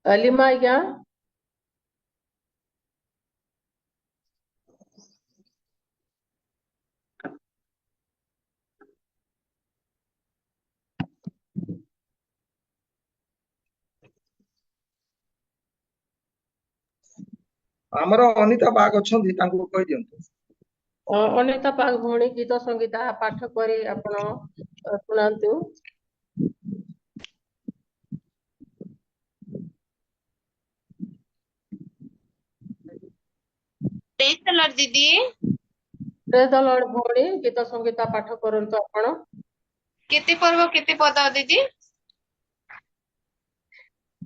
Lima आज्ञा ଆମର ଅନିତା ବାଗ ଅଛନ୍ତି, ତାଙ୍କୁ କହିଦିଅନ୍ତୁ। अनिता पाग भौणी गीत संगीता पाठ करी आपण शुणांतु। प्रेज द लॉर्ड दीदी। प्रेज द लॉर्ड भौणी गीत संगीता पाठ करंतु आपण। केते पर्व केते पद दीदी?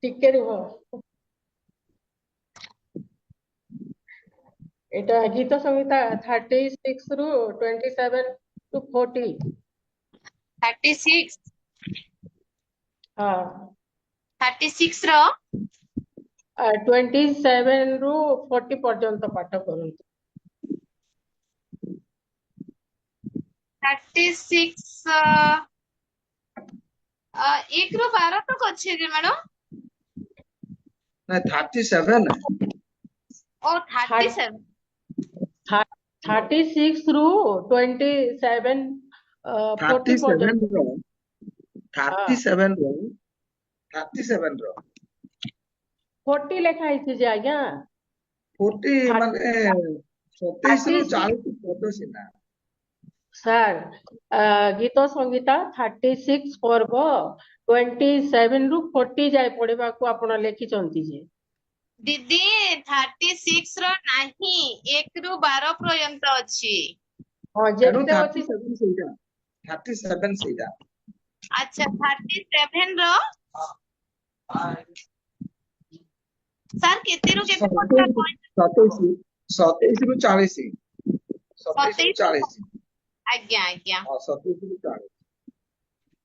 टिके रुह। एटा गीत संगीता 36 रु 27 टू 40। 36 हाँ 36 रो 27 रु 40 पर्यंत पाठ करंतु। 36 1 ରୁ 12 तक ଅଛି ଯେ मैडम। ନାଇଁ 37 ओ 37 36 रु 27 40 पर्यंत। 37 ର हाँ 37 ର 37 ର 40 लेखा है जे आज्ञा। 40 ମାନେ 27 ରୁ 36 40 ପଦ ସିନା। सर गीत संगीता 36 पर्व 27 रु 40 जाए पढ़ा को आपण लिखिचंती जे दीदी 36 रो नाही 1 ରୁ 12 पर्यंत ଅଛି। हाँ ତେଣୁ जेते अछि 37 ସେଇଟା 37 ସେଇଟା। अच्छा 37 रो सर केते ରୁ केते पद 27 27 ରୁ 40 27 ରୁ 27 40 आज्ञा आज्ञा। ହଁ 27 ରୁ 40।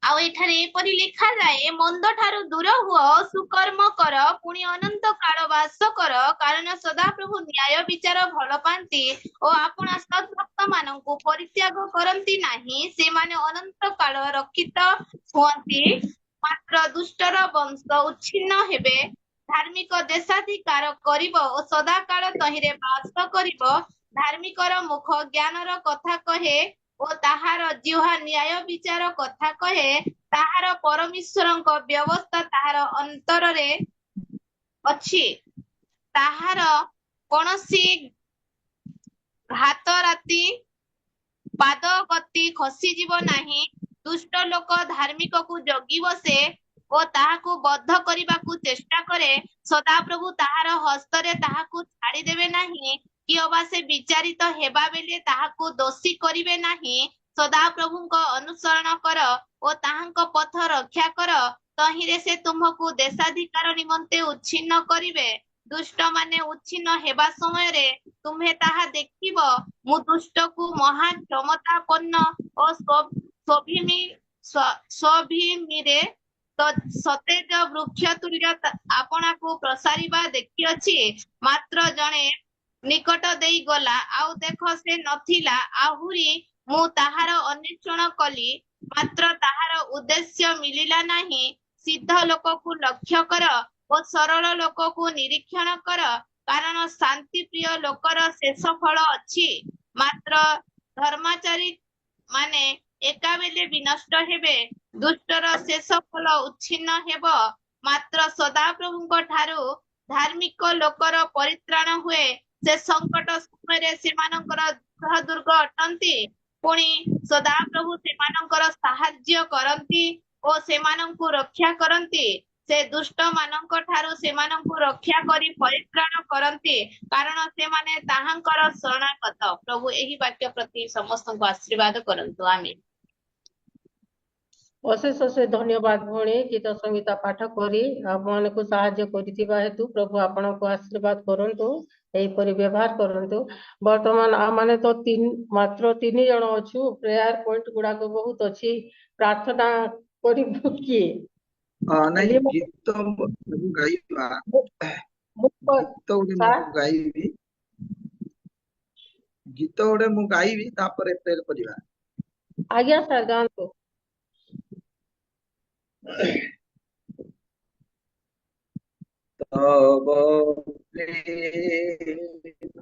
ଆଉ ଏଠାରେ ଏପରି ଲେଖାଯାଏ, ମନ୍ଦ ଠାରୁ ଦୂର ହୁଅ, ସୁକର୍ମ କର, ପୁଣି ଅନନ୍ତ କାଳ ବାସ କର, କାରଣ ସଦାପ୍ରଭୁ ନ୍ୟାୟ ବିଚାର ଭଲ ପାଆନ୍ତି ଓ ଆପଣା ସଦ୍ଭକ୍ତ ମାନଙ୍କୁ ପରିତ୍ୟାଗ କରନ୍ତି ନାହିଁ। ସେମାନେ ଅନନ୍ତ କାଳ ରକ୍ଷିତ ହୁଅନ୍ତି, ମାତ୍ର ଦୁଷ୍ଟର ବଂଶ ଉଚ୍ଛିନ୍ନ ହେବେ। ଧାର୍ମିକ ଦେଶାଧିକାର କରିବ ଓ ସଦାକାଳ ତହିଁରେ ବାସ କରିବ। ଧାର୍ମିକର ମୁଖ ଜ୍ଞାନର କଥା କହେ ଓ ତାହାର ଜିହ୍ବା ନ୍ୟାୟ ବିଚାର କଥା କହେ। ତାହାର ପରମେଶ୍ୱରଙ୍କ ବ୍ୟବସ୍ଥା ତାହାର ଅନ୍ତରରେ ଅଛି, ତାହାର କୌଣସି ହାତ ରାତି ପାଦ ଗତି ଖସିଯିବ ନାହିଁ। ଦୁଷ୍ଟ ଲୋକ ଧାର୍ମିକକୁ ଜଗି ବସେ ଓ ତାହାକୁ ବଦ୍ଧ କରିବାକୁ ଚେଷ୍ଟା କରେ। ସଦାପ୍ରଭୁ ତାହାର ହସ୍ତରେ ତାହାକୁ ଛାଡ଼ିଦେବେ ନାହିଁ, କି ଅବା ସେ ବିଚାରିତ ହେବା ବେଳେ ତାହାକୁ ଦୋଷୀ କରିବେ ନାହିଁ। ସଦାପ୍ରଭୁଙ୍କ ଅନୁସରଣ କର ଓ ତାହାଙ୍କ ପଥ ରକ୍ଷା କର, ତହିଁରେ ସେ ତୁମକୁ ଦେଶାଧିକାର ନିମନ୍ତେ ଉଚ୍ଛିନ୍ନ କରିବେ। ଦୁଷ୍ଟମାନେ ଉଚ୍ଛିନ୍ନ ହେବା ସମୟରେ ତୁମ୍ଭେ ତାହା ଦେଖିବ। ମୁଁ ଦୁଷ୍ଟକୁ ମହା କ୍ଷମତାପନ୍ନ ଓ ସ୍ୱଭିମିରେ ସତେଜ ବୃକ୍ଷ ତୁଲ୍ୟ ଆପଣାକୁ ପ୍ରସାରିବା ଦେଖିଅଛି। ମାତ୍ର ଜଣେ ନିକଟ ଦେଇ ଗଲା, ଆଉ ଦେଖ ସେ ନଥିଲା। ଆହୁରି ମୁଁ ତାହାର ଅନ୍ୱେଷଣ କଲି, ମାତ୍ର ତାହାର ଉଦ୍ଦେଶ୍ୟ ମିଳିଲା ନାହିଁ। ସିଦ୍ଧ ଲୋକକୁ ଲକ୍ଷ୍ୟ କର ଓ ସରଳ ଲୋକକୁ ନିରୀକ୍ଷଣ କର, କାରଣ ଶାନ୍ତି ପ୍ରିୟ ଲୋକର ଶେଷ ଫଳ ଅଛି। ମାତ୍ର ଧର୍ମାଚାରୀ ମାନେ ଏକାବେଲେ ବିନଷ୍ଟ ହେବେ, ଦୁଷ୍ଟର ଶେଷ ଫଳ ଉଚ୍ଛିନ୍ନ ହେବ। ମାତ୍ର ସଦାପ୍ରଭୁଙ୍କ ଠାରୁ ଧାର୍ମିକ ଲୋକର ପରିତ୍ରାଣ ହୁଏ। ସେ ସଙ୍କଟ ସମୟରେ ସେମାନଙ୍କର ଦୁର୍ଗ ଅଟନ୍ତି। ପୁଣି ସଦାପ୍ରଭୁ ସେମାନଙ୍କର ସାହାଯ୍ୟ କରନ୍ତି ଓ ସେମାନଙ୍କୁ ରକ୍ଷା କରନ୍ତି। ସେ ଦୁଷ୍ଟ ମାନଙ୍କ ଠାରୁ ସେମାନଙ୍କୁ ରକ୍ଷା କରି ପରିତ୍ରାଣ କରନ୍ତି, କାରଣ ସେମାନେ ତାହାଙ୍କର ଶରଣାଗତ। ପ୍ରଭୁ ଏହି ବାକ୍ୟ ପ୍ରତି ସମସ୍ତଙ୍କୁ ଆଶୀର୍ବାଦ କରନ୍ତୁ। ଆମେନ୍। ଅଶେଷ ଅଶେଷ ଧନ୍ୟବାଦ ଭଉଣୀ ଗୀତ ସଂଗୀତା ପାଠ କରି ଆପଣଙ୍କୁ ସାହାଯ୍ୟ କରିଥିବା ହେତୁ ପ୍ରଭୁ ଆପଣଙ୍କୁ ଆଶୀର୍ବାଦ କରନ୍ତୁ, ଏହିପରି ବ୍ୟବହାର କରନ୍ତୁ। ବର୍ତ୍ତମାନ ଆମେ ତ ମାତ୍ର 3 ଜଣ ଅଛୁ। ପ୍ରେୟାର ପଏଣ୍ଟ ଗୁଡାକ ବହୁତ ଅଛି। ପ୍ରାର୍ଥନା କରିବୁ କିଏ? ନାଇଁ ଲିମା- ଗୀତ ଗାଇବା, ମୁଁ- ଗୀତ ଗୋଟେ ମୁଁ ସାର୍ ଗାଇବି, ଗୀତ ଗୋଟେ ମୁଁ ଗାଇବି, ତାପରେ ପ୍ରେୟର କରିବା। ଆଜ୍ଞା ସାର୍ ଗାଆନ୍ତୁ। तब प्रेम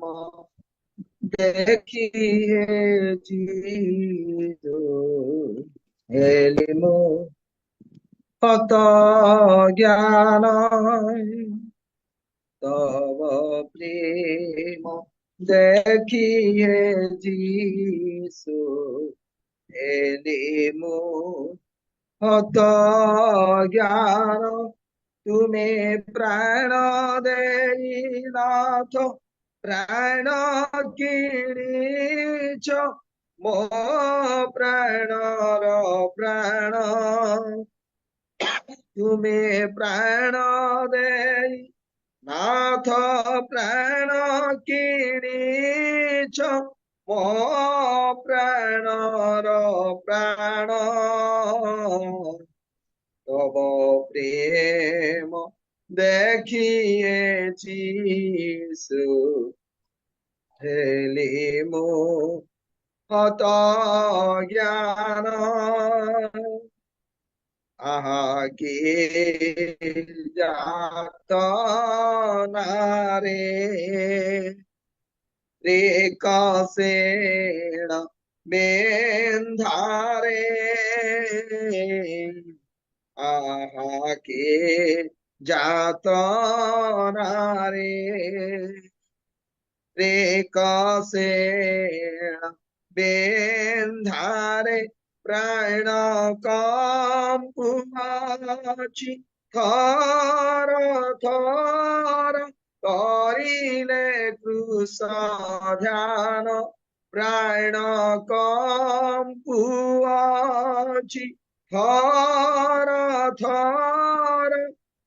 देखिए जीजो हेलिमो हत ज्ञान तब प्रेम देखिए जीसु हेलिमो हत ज्ञान तुमे प्राण ଦେଇନାଥ ପ୍ରାଣ କିଣିଛ ମୋ ପ୍ରାଣର ପ୍ରାଣ ତୁମେ ପ୍ରାଣ ଦେଇ ନାଥ ପ୍ରାଣ କିଣିଛ ମୋ ପ୍ରାଣର ପ୍ରାଣ তব প্রেম দেখিয়েছি হেলি মো হত জ্ঞান আহা কি জাত নারে রে কাসেণ বেন্ধারে आहा के जातनारे रे कसे बेंधारे प्राण कंपुआची थर थर करिले कृष ध्यान प्राण कंपुआची थर थर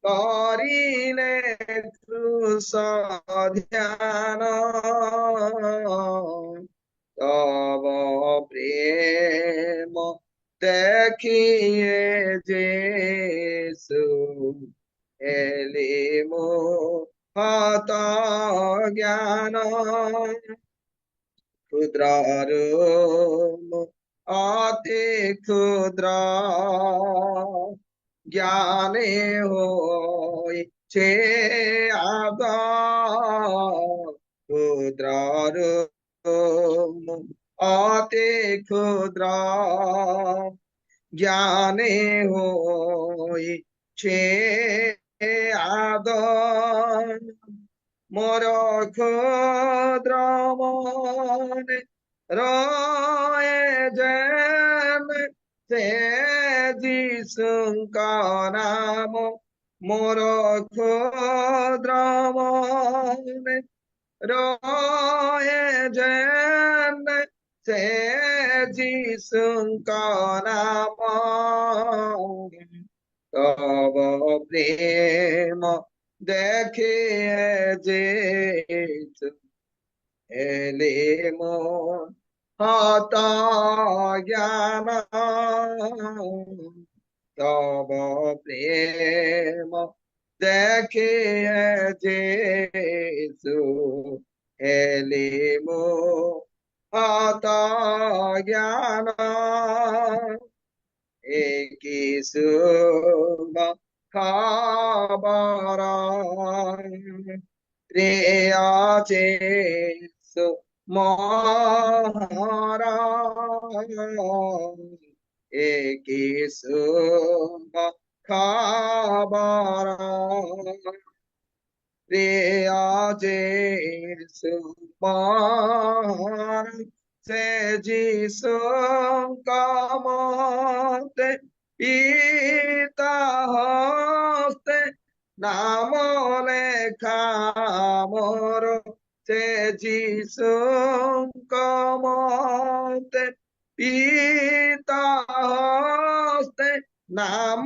करिले कृष ध्यान तब प्रेम देखिए जेसु हेलिमो हत ज्ञान ক্ষুদ্রারূপ অতি ক্ষুদ্র জ্ঞানে হইছে আদ ক্ষুদ্রারূপ অতি ক্ষুদ্র জ্ঞানে হইছে আদ মোর ক্ষুদ্র মনে রয়ে যেন সে যিশুঙ্ক নাম মোর ক্ষুদ্র মনে রয়ে যেন সে যিশুঙ্ক নাম তব প্রেম দেখিয়ে যেসু হেলিমো হত জ্ঞান তব প্রেম দেখিয়ে যেসু হেলিমো হত জ্ঞান একি শুভ খবর রে যেসু মহারাজ একি শুভ খবর রে যেসু মহারাজ সে যিশুঙ্ক মতে পিতা হস্তে নাম লেখা মোর সে যিশুঙ্ক মতে পিতা হস্তে নাম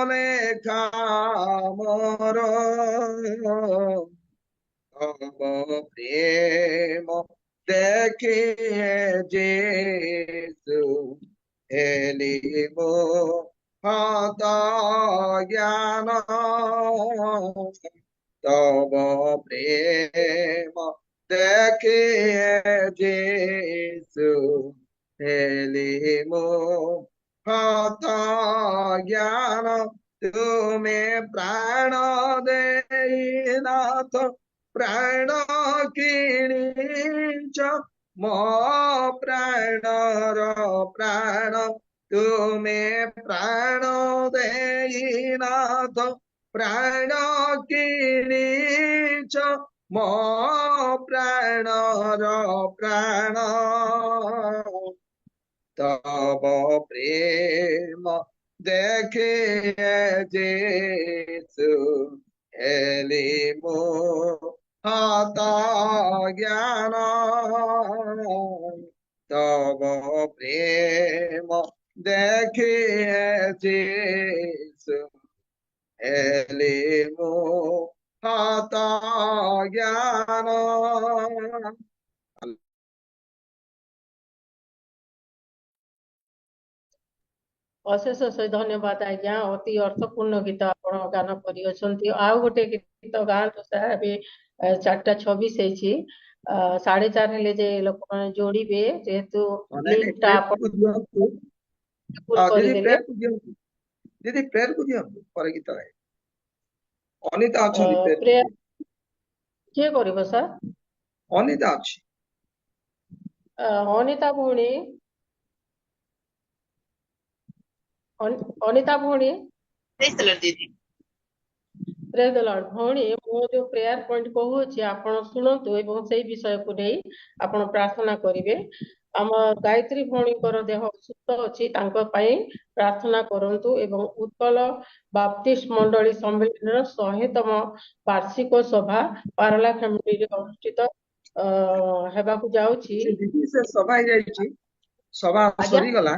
লেখা মোর তব প্রেম দেখিয়ে যেসু হেলিমো হত জ্ঞান তব প্রেম দেখিয়ে যেসু হেলিমো হত জ্ঞান ତୁମେ ପ୍ରାଣ ଦେଇନାଥ ପ୍ରାଣ କିଣିଛ ମୋ ପ୍ରାଣର ପ୍ରାଣ ତୁମେ ପ୍ରାଣ ଦେଇନାଥ ପ୍ରାଣ କିଣିଛ ମୋ ପ୍ରାଣର ପ୍ରାଣ तब प्रेम देखे जेसु एलिमो हता ज्ञान तब प्रेम देखे जेसु एलिमो हता ज्ञान ଅଶେଷ ଅଶେଷ ଧନ୍ୟବାଦ ଆଜ୍ଞା ଅତି ଅର୍ଥପୂର୍ଣ୍ଣ ଗୀତ ଆପଣ ଗାନ କରିଅଛନ୍ତି ଆଉ ଗୋଟେ ଗୀତ ଗାଆନ୍ତୁ ସାର୍ ଏବେ 4:26 ହେଇଛି 4:30 ହେଲେ ଯେ ଲୋକମାନେ ଯୋଡ଼ିବେ ଯେହେତୁ ଲିଙ୍କ ଟା ଆପଣ दीदी କରିଦେଲେ प्रेयर को दियंतु पर गीत है अनिता अछंती ପ୍ରେୟାର କିଏ କରିବ ସାର୍ अनिता अछि ଅନିତା ଭଉଣୀ ଅନିତା ଭଉଣୀ Praise the Lord, ଦିଦି। ପ୍ରେଜ ଦ ଲର୍ଡ ଭଉଣୀ ମୁଁ ଯୋଉ ପ୍ରେୟାର ପଏଣ୍ଟ କହୁଅଛି ଆପଣ ଶୁଣନ୍ତୁ ଏବଂ ସେଇ ବିଷୟକୁ ନେଇ ଆପଣ ପ୍ରାର୍ଥନା କରିବେ ଆମ ଗାୟତ୍ରୀ ଭଉଣୀଙ୍କର ଦେହ ଅସୁସ୍ଥ ଅଛି ତାଙ୍କ ପାଇଁ ପ୍ରାର୍ଥନା କରନ୍ତୁ ଏବଂ ଉତ୍କଳ ବାପ୍ତିଷ୍ଟ ମଣ୍ଡଳୀ ସମ୍ମିଳନୀର 100ତମ ବାର୍ଷିକ ସଭା ପାରଲା ଫ୍ୟାମିଲିରେ ଅନୁଷ୍ଠିତ ହେବାକୁ ଯାଉଛି दीदी से सभा ही जाइछि सभा ଆଜ୍ଞା सरी गला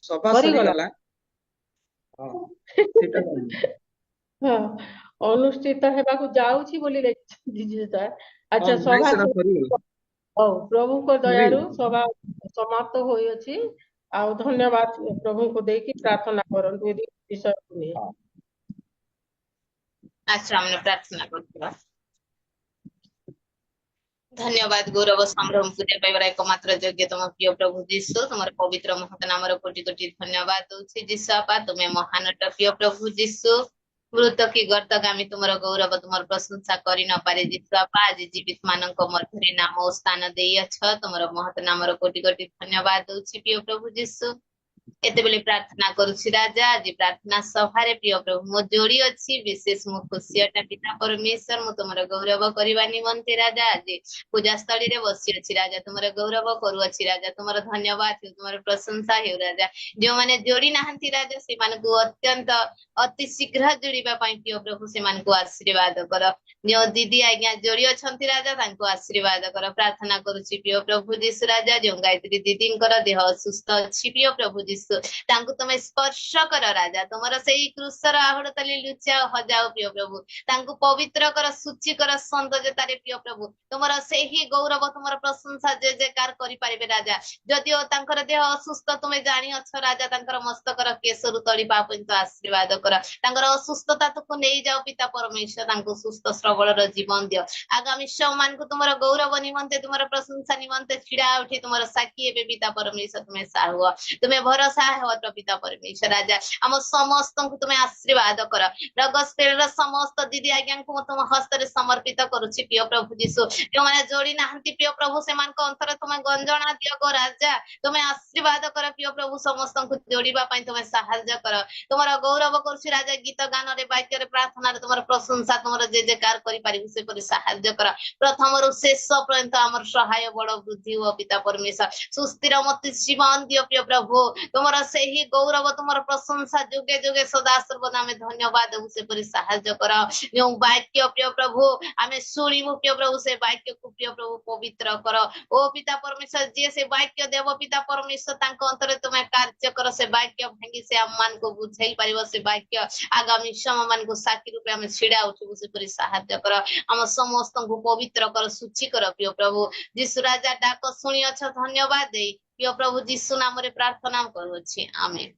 सभा सरी ସରିଗଲା गला हां सेटा ହଁ ଅନୁଷ୍ଠିତ ହେବାକୁ ଯାଉଛି ବୋଲି ଲେଖିଛନ୍ତି ସାର୍ हां ଆଚ୍ଛା नाइ ସଭା सेटा सरी गला ହଉ ପ୍ରଭୁଙ୍କ सरी ଦୟାରୁ ସଭା ସମାପ୍ତ ହୋଇଅଛି ଆଉ ଧନ୍ୟବାଦ ପ୍ରଭୁଙ୍କୁ ଦେଇକି ପ୍ରାର୍ଥନା କରନ୍ତୁ ଏ ବିଷୟକୁ ନେଇ हां ଆଚ୍ଛା ଆମେ ପ୍ରାର୍ଥନା କରୁଥିବା। ଧନ୍ୟବାଦ ଗୌରବ ସମ୍ଭ୍ରମ ପୂଜା ପାଇବାର ଏକମାତ୍ର ଯୋଗ୍ୟ ତମ ପ୍ରିୟ ପ୍ରଭୁ ଯୀଶୁ ତୁମର ପବିତ୍ର ମହତ ନାମର କୋଟି କୋଟି ଧନ୍ୟବାଦ ଦଉଛି ଯୀଶୁ ଆପା ତୁମେ ମହାନଟ ପ୍ରିୟ ପ୍ରଭୁ ଯୀଶୁ ମୃତ କି ଗର୍ତ୍ତଗାମୀ ତୁମର ଗୌରବ ତୁମର ପ୍ରଶଂସା କରି ନ ପାରେ ଯୀଶୁ ଆପା ଆଜି ଜୀବିତ ମାନଙ୍କ ମଧ୍ୟରେ ନାମ ଓ ସ୍ଥାନ ଦେଇଅଛ ତୁମର ମହତ ନାମର କୋଟି କୋଟି ଧନ୍ୟବାଦ ଦଉଛି ପ୍ରିୟ ପ୍ରଭୁ ଯୀଶୁ ଏତେବେଳେ ପ୍ରାର୍ଥନା କରୁଛି ରାଜା ଆଜି ପ୍ରାର୍ଥନା ସଭାରେ ପ୍ରିୟ ପ୍ରଭୁ ମୋ ଯୋଡି ଅଛି ବିଶେଷ ମୁଁ ଖୁସି ଅଟେ ପିତା ପରମେଶ୍ୱର ମୁଁ ତୁମର ଗୌରବ କରିବା ନିମନ୍ତେ ରାଜା ଆଜି ପୂଜାସ୍ଥଳୀରେ ବସି ଅଛି ରାଜା ତୁମର ଗୌରବ କରୁଅଛି ରାଜା ତୁମର ଧନ୍ୟବାଦ ହେଉ ତୁମର ପ୍ରଶଂସା ହେଉ ରାଜା ଯେଉଁମାନେ ଯୋଡି ନାହାନ୍ତି ରାଜା ସେମାନଙ୍କୁ ଅତ୍ୟନ୍ତ ଅତି ଶୀଘ୍ର ଯୋଡିବା ପାଇଁ ପ୍ରିୟ ପ୍ରଭୁ ସେମାନଙ୍କୁ ଆଶୀର୍ବାଦ କର ଯେଉଁ ଦିଦି ଆଜ୍ଞା ଯୋଡି ଅଛନ୍ତି ରାଜା ତାଙ୍କୁ ଆଶୀର୍ବାଦ କର ପ୍ରାର୍ଥନା କରୁଛି ପ୍ରିୟ ପ୍ରଭୁ ଯୀଶୁ ରାଜା ଯେଉଁ ଗାୟତ୍ରୀ ଦିଦିଙ୍କର ଦେହ ଅସୁସ୍ଥ ଅଛି ପ୍ରିୟ ପ୍ରଭୁ ଯୀଶୁ ତାଙ୍କୁ ତମେ ସ୍ପର୍ଶ କର ରାଜା ତୁମର ସେଇ କୃଷର ଆହୁଡ଼ ତଳେ ଲୁଚାଅ ହଜାଅ ପ୍ରିୟ ପ୍ରଭୁ ତାଙ୍କୁ ପବିତ୍ର କର ସୂଚି କର ସୌନ୍ଦର୍ଯ୍ୟତାରେ ପ୍ରିୟ ପ୍ରଭୁ ତୁମର ସେହି ଗୌରବ ତୁମର ପ୍ରଶଂସା ଯେ କାର କରିପାରିବେ ରାଜା ଯଦିଓ ତାଙ୍କର ଦେହ ଅସୁସ୍ଥ ତୁମେ ଜାଣିଅଛ ରାଜା ତାଙ୍କର ମସ୍ତକର କେଶରୁ ତଳିପା ପର୍ଯ୍ୟନ୍ତ ଆଶୀର୍ବାଦ କର ତାଙ୍କର ଅସୁସ୍ଥତାକୁ ନେଇଯାଅ ପିତା ପରମେଶ୍ୱର ତାଙ୍କୁ ସୁସ୍ଥ ସବଳର ଜୀବନ ଦିଅ ଆଗାମୀ ମାନଙ୍କୁ ତୁମର ଗୌରବ ନିମନ୍ତେ ତୁମର ପ୍ରଶଂସା ନିମନ୍ତେ ଛିଡା ଉଠି ତୁମର ସାକ୍ଷୀ ଏବେ ପିତା ପରମେଶ୍ୱର ତୁମେ ସାହୁଅ ତୁମେ ଭରସା ହେଅ ପିତା ପରମେଶ୍ୱର ରାଜା ଆମ ସମସ୍ତଙ୍କୁ ତୁମେ ଆଶୀର୍ବାଦ କର ରଗସ୍ପେଲର ସମସ୍ତ ଦିଦି ଆଜ୍ଞାଙ୍କୁ ମୁଁ ତୁମ ହସ୍ତରେ ସମର୍ପିତ କରୁଛି ପ୍ରିୟ ପ୍ରଭୁ ଯୀଶୁ ଯେଉଁମାନେ ଯୋଡି ନାହାନ୍ତି ପ୍ରିୟ ପ୍ରଭୁ ସେମାନଙ୍କ ଅନ୍ତର ତୁମେ ଗଞ୍ଜଣା ଦିଅ ଗୋ ରାଜା ତୁମେ ଆଶୀର୍ବାଦ କର ପ୍ରିୟ ପ୍ରଭୁ ସମସ୍ତଙ୍କୁ ଯୋଡିବା ପାଇଁ ତୁମେ ସାହାଯ୍ୟ କର ତୁମର ଗୌରବ କରୁଛି ରାଜା ଗୀତ ଗାନରେ ବାକ୍ୟରେ ପ୍ରାର୍ଥନାରେ ତୁମର ପ୍ରଶଂସା ତୁମର ଯେ କାର କରିପାରିବୁ ସେପରି ସାହାଯ୍ୟ କର ପ୍ରଥମରୁ ଶେଷ ପର୍ଯ୍ୟନ୍ତ ଆମର ସହାୟ ବଳ ବୃଦ୍ଧି ହୁଅ ପିତା ପରମେଶ୍ୱର ସୁସ୍ଥିର ମତେ ଜୀବନ ଦିଅ ପ୍ରିୟ ପ୍ରଭୁ ତୁମର ସେହି ଗୌରବ ତୁମର ପ୍ରଶଂସା ଯୁଗେ ଯୁଗେ ସଦା ସର୍ବଦା ଆମେ ଧନ୍ୟବାଦ ଦେବୁ ସେପରି ସାହାଯ୍ୟ କର ଯେଉଁ ବାକ୍ୟ ପ୍ରିୟ ପ୍ରଭୁ ଆମେ ଶୁଣିବୁ ପ୍ରିୟ ପ୍ରଭୁ ସେ ବାକ୍ୟକୁ ପ୍ରିୟ ପ୍ରଭୁ ପବିତ୍ର କର ଓ ପିତା ପରମେଶ୍ୱର ଯିଏ ସେ ବାକ୍ୟ ଦେବ ପିତା ପରମେଶ୍ୱର ତାଙ୍କ ଅନ୍ତରରେ ତୁମେ କାର୍ଯ୍ୟ କର ସେ ବାକ୍ୟ ଭାଙ୍ଗି ସେ ଆମମାନଙ୍କୁ ବୁଝେଇ ପାରିବ ସେ ବାକ୍ୟ ଆଗାମୀ ସମୟ ମାନଙ୍କୁ ସାକ୍ଷୀ ରୂପେ ଆମେ ଛିଡା ଉଠିବୁ ସେପରି ସାହାଯ୍ୟ କର ଆମ ସମସ୍ତଙ୍କୁ ପବିତ୍ର କର ସୂଚି କର ପ୍ରିୟ ପ୍ରଭୁ ଯୀଶୁ ରାଜା ଡାକ ଶୁଣିଅଛ ଧନ୍ୟବାଦ ଦେଇ ପ୍ରିୟ ପ୍ରଭୁ ଯୀଶୁ ନାମରେ ପ୍ରାର୍ଥନା କରୁଅଛି ଆମେନ୍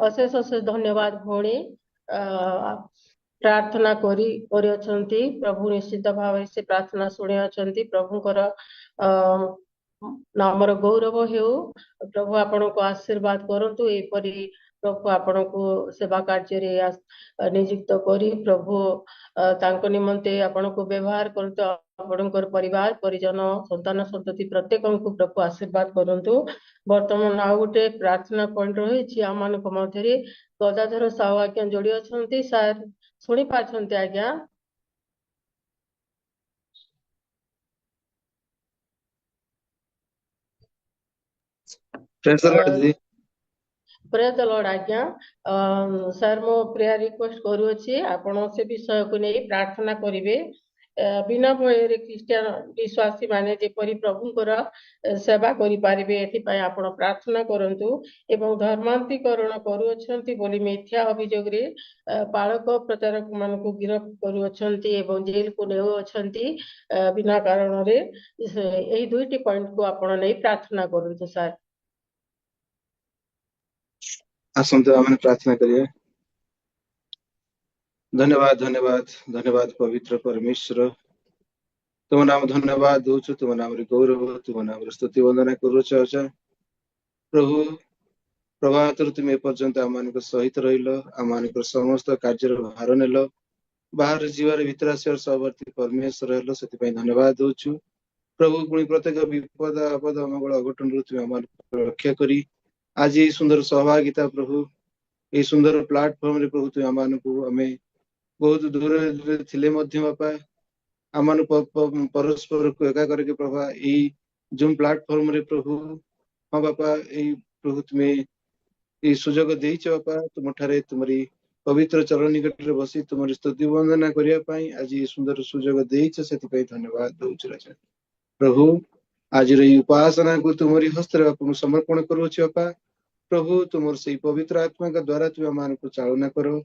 ଅଶେଷ ଅଶେଷ ଧନ୍ୟବାଦ ଭଉଣୀ ପ୍ରାର୍ଥନା କରିଅଛନ୍ତି ପ୍ରଭୁ ନିଶ୍ଚିତ ଭାବରେ ସେ ପ୍ରାର୍ଥନା ଶୁଣି ଅଛନ୍ତି ପ୍ରଭୁଙ୍କର ନାମର ଗୌରବ ହେଉ ପ୍ରଭୁ ଆପଣଙ୍କୁ ଆଶୀର୍ବାଦ କରନ୍ତୁ ଏପରି प्रभु आपणको सेवा कार्य नियुक्त करी प्रभु तांको निमंते आपणको व्यवहार करतो आपणकर परिवार परिजन संतान संतति प्रत्येक को प्रभु आशीर्वाद करंतु। वर्तमान आ गोटे प्रार्थना पॉइंट रही आम मान मध्य गदाधर साहू आज्ञा जोड़ी अच्छा सार शुणी पार्टी आज्ञा। Praise the Lord, दीदी। प्रेज द लॉर्ड आज्ञा। सर मो प्रेयर रिक्वेस्ट करूची आपण से विषय को नहीं प्रार्थना करिवे बिना भय ख्रीस्टियन विश्वासी माने जेपरी प्रभुंकर सेवा करि पारिबे एथि पय आपण प्रार्थना करंतु एवं धर्मांतरीकरण करूछंती बोली मिथ्या अभियोग रे पालक प्रचारक मान को गिरफ्त करूछंती एवं जेल को नेउ अछंती बिना कारण रे एही दुईटी पॉइंट को आपण नहीं प्रार्थना करंतु सर। आसंत आमने प्रार्थना करिए। धन्यवाद धन्यवाद धन्यवाद पवित्र परमेश्वर तुम नाम धन्यवाद दौचु तुम नाम गौरव तुम नाम स्तुति वंदना करुच प्रभु प्रभात तुम एपर्यंत आम सहित रहिल आम समस्त कार्य भार नेल बाहर जीवार भीतर आसार सहवर्ती परमेश्वर हेल से धन्यवाद दौचु प्रभु पुणी प्रत्येक विपद आपद अमंगल अघटन तुम रक्षा करी आज ये सुंदर सहभागिता प्रभु ये सुंदर प्लाटफॉर्म रे प्रभु तुम आम बहुत दूर थिले मध्य बापा आम परस्पर को एका करके प्रभा यही जूम प्लाटफॉर्म रे प्रभु हाँ बापा यही प्रभु तुम्हें ये सुजोग देइछ बापा तुम ठारे तुम्हारी पवित्र चरण निकट रे बसी तुम्हारी स्तुति वंदना करिया पाई आज ये सुंदर सुजोग देइछ सेति पई धन्यवाद दउछ राजा प्रभु आज रे उपासना को तुम्हारी हस्त रे बापा समर्पण करूछ बापा प्रभु तुमर से पवित्र आत्मा का द्वारा तुम मान को चालना करो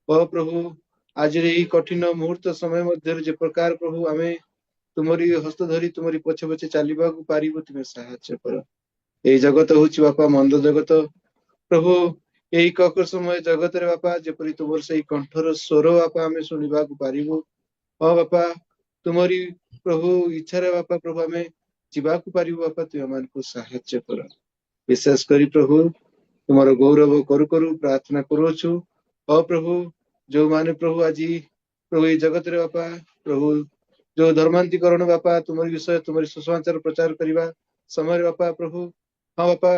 ओ प्रभु आज रे कठिन मुहूर्त समय मध्य जे प्रकार प्रभु आमे तुम्हारी हस्त धरी तुम्हारी पछे पछे चलवा को पारिबो तुम सहायता कर ए जगत होची बापा मंद जगत प्रभु यही ककर समय जगत रे बापा जेपरी तुमर से कंठर स्वर बापा आमे सुनिबा को पारिबो ओ बापा तुम्हारी प्रभु इच्छा रे बापा प्रभु आमे जीवा को पारिबो बापा तुम मान को सहायता कर विशेष करी प्रभु तुम्हारा गौरव करू करू प्रार्थना करूछु ओ प्रभु जो माने प्रभु आज प्रभु ये जगत रे बापा प्रभु जो धर्मांतरीकरण बापा तुम्हारी विषय तुम्हारी सुसमाचार प्रचार करवा समय बापा प्रभु हाँ बापा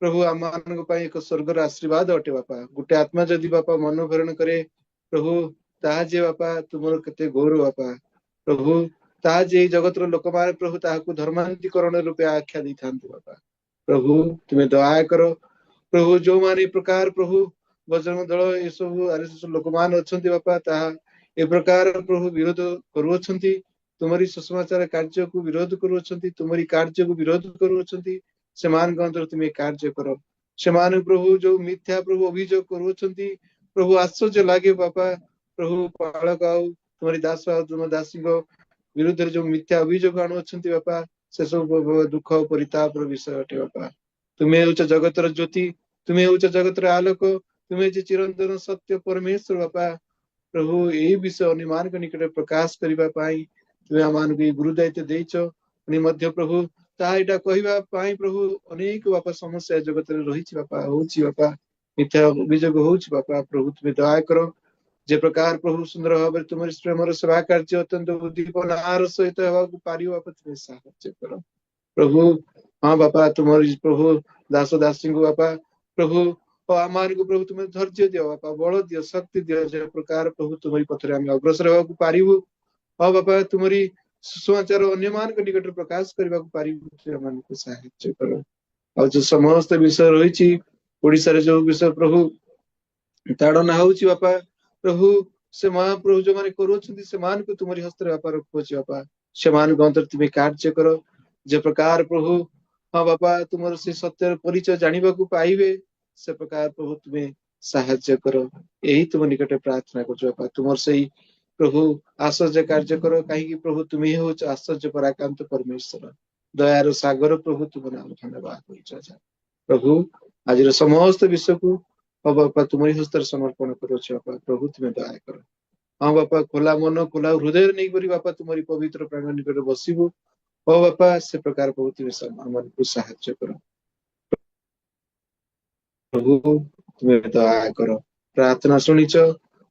प्रभु आम मान एक स्वर्गर आशीर्वाद अटे बापा गोटे आत्मा जदि बापा मनोभरण करे प्रभु ताजे बापा तुमर केते गौरव बापा प्रभु ताजे जगत लोक माने प्रभु ताहाकु धर्मांतरीकरण रूपे आख्या दी थांतु बापा प्रभु तुम्हें दया करो प्रभु जो माने प्रकार प्रभु बजरंग दल ये सब आरएसएस लोक मान अछंती बापा ताहा ए प्रकार प्रभु विरोध करूछंती तुम्हारी सुसमाचार कार्य को विरोध करूछंती तुम्हारी कार्य को विरोध करूछंती से मान अंतर तुम्हें कार्य करो से मान प्रभु जो मिथ्या प्रभु अभियोग करूछंती प्रभु आश्चर्य लागे बापा प्रभु पालक आउ तुम्हारी दास आउ तुम दासी को विरुद्ध जो मिथ्या अभियोग आणुछंती बापा से सब दुख परिताप विषय अटे बापा तुम्हें होच जगतर ज्योति तुम्हें होच जगतर आलोक तुम्हें जे चिरंतन सत्य परमेश्वर बापा प्रभु यही विषय अनुमान के निकट प्रकाश करबा पाई तुम्हें आमान को गुरु दायित्व देइछ अनि मध्य प्रभु ताइटा कहबा पाई प्रभु अनेक बापा समस्या जगत रे रहिछि बापा होछि बापा मिथ्या अभियोग होछि बापा प्रभु तुम्हें दया करो जे प्रकार प्रभु सुंदर भाव तुम्हारी प्रेमर सेवा कार्य अत्यंत उद्दीपन आर सहित हेबाकु पारियो बापा तुम्हें सहायता करो प्रभु हाँ बापा तुम्हारी प्रभु दास दासी को बापा प्रभु और आमान को प्रभु तुम्हें धैर्य दियो बापा बल दियो शक्ति दियो जे प्रकार प्रभु तुम्हारी पथरे आम अग्रसर हेबाकु पारिबु हाँ बापा तुम्हारी सुसमाचार अन्य मान के निकट प्रकाश करबा को पारिबु मान को सहायता करो और जो समस्त विषय रही ओडिसा रे जो विषय प्रभु ताड़ना होछि बापा प्रभु से महाप्रभु जो माने करूछंती से मान को तुम्हारी हस्त रे बापा रखोछि बापा से मान को अंतर तुम्हें कार्य करो जे प्रकार प्रभु हाँ बापा तुम्हारे से सत्य परिचय जानिबा को पाइबे से प्रकार प्रभु तुम्हें सहायता करो यही तुम निकट प्रार्थना कर बापा तुम से प्रभु आश्चर्य कार्य करो कहीं प्रभु तुम्हें हो आश्चर्य पराकांत परमेश्वर दयार सागर प्रभु तुम नाम धन्यवाद प्रभु आज समस्त विषय को हाँ बापा तुम्हारी हस्त समर्पण करो बापा प्रभु तुम्हें दया करो हाँ बापा खोला मन खोला हृदय नहीं करी बापा तुम्हारी पवित्र प्राण निकट बसबू हाँ बापा से प्रकार प्रभु तुम्हें को सहायता करो प्रभु ତୁମେ ଦୟା କର। ପ୍ରାର୍ଥନା ଶୁଣିଛ,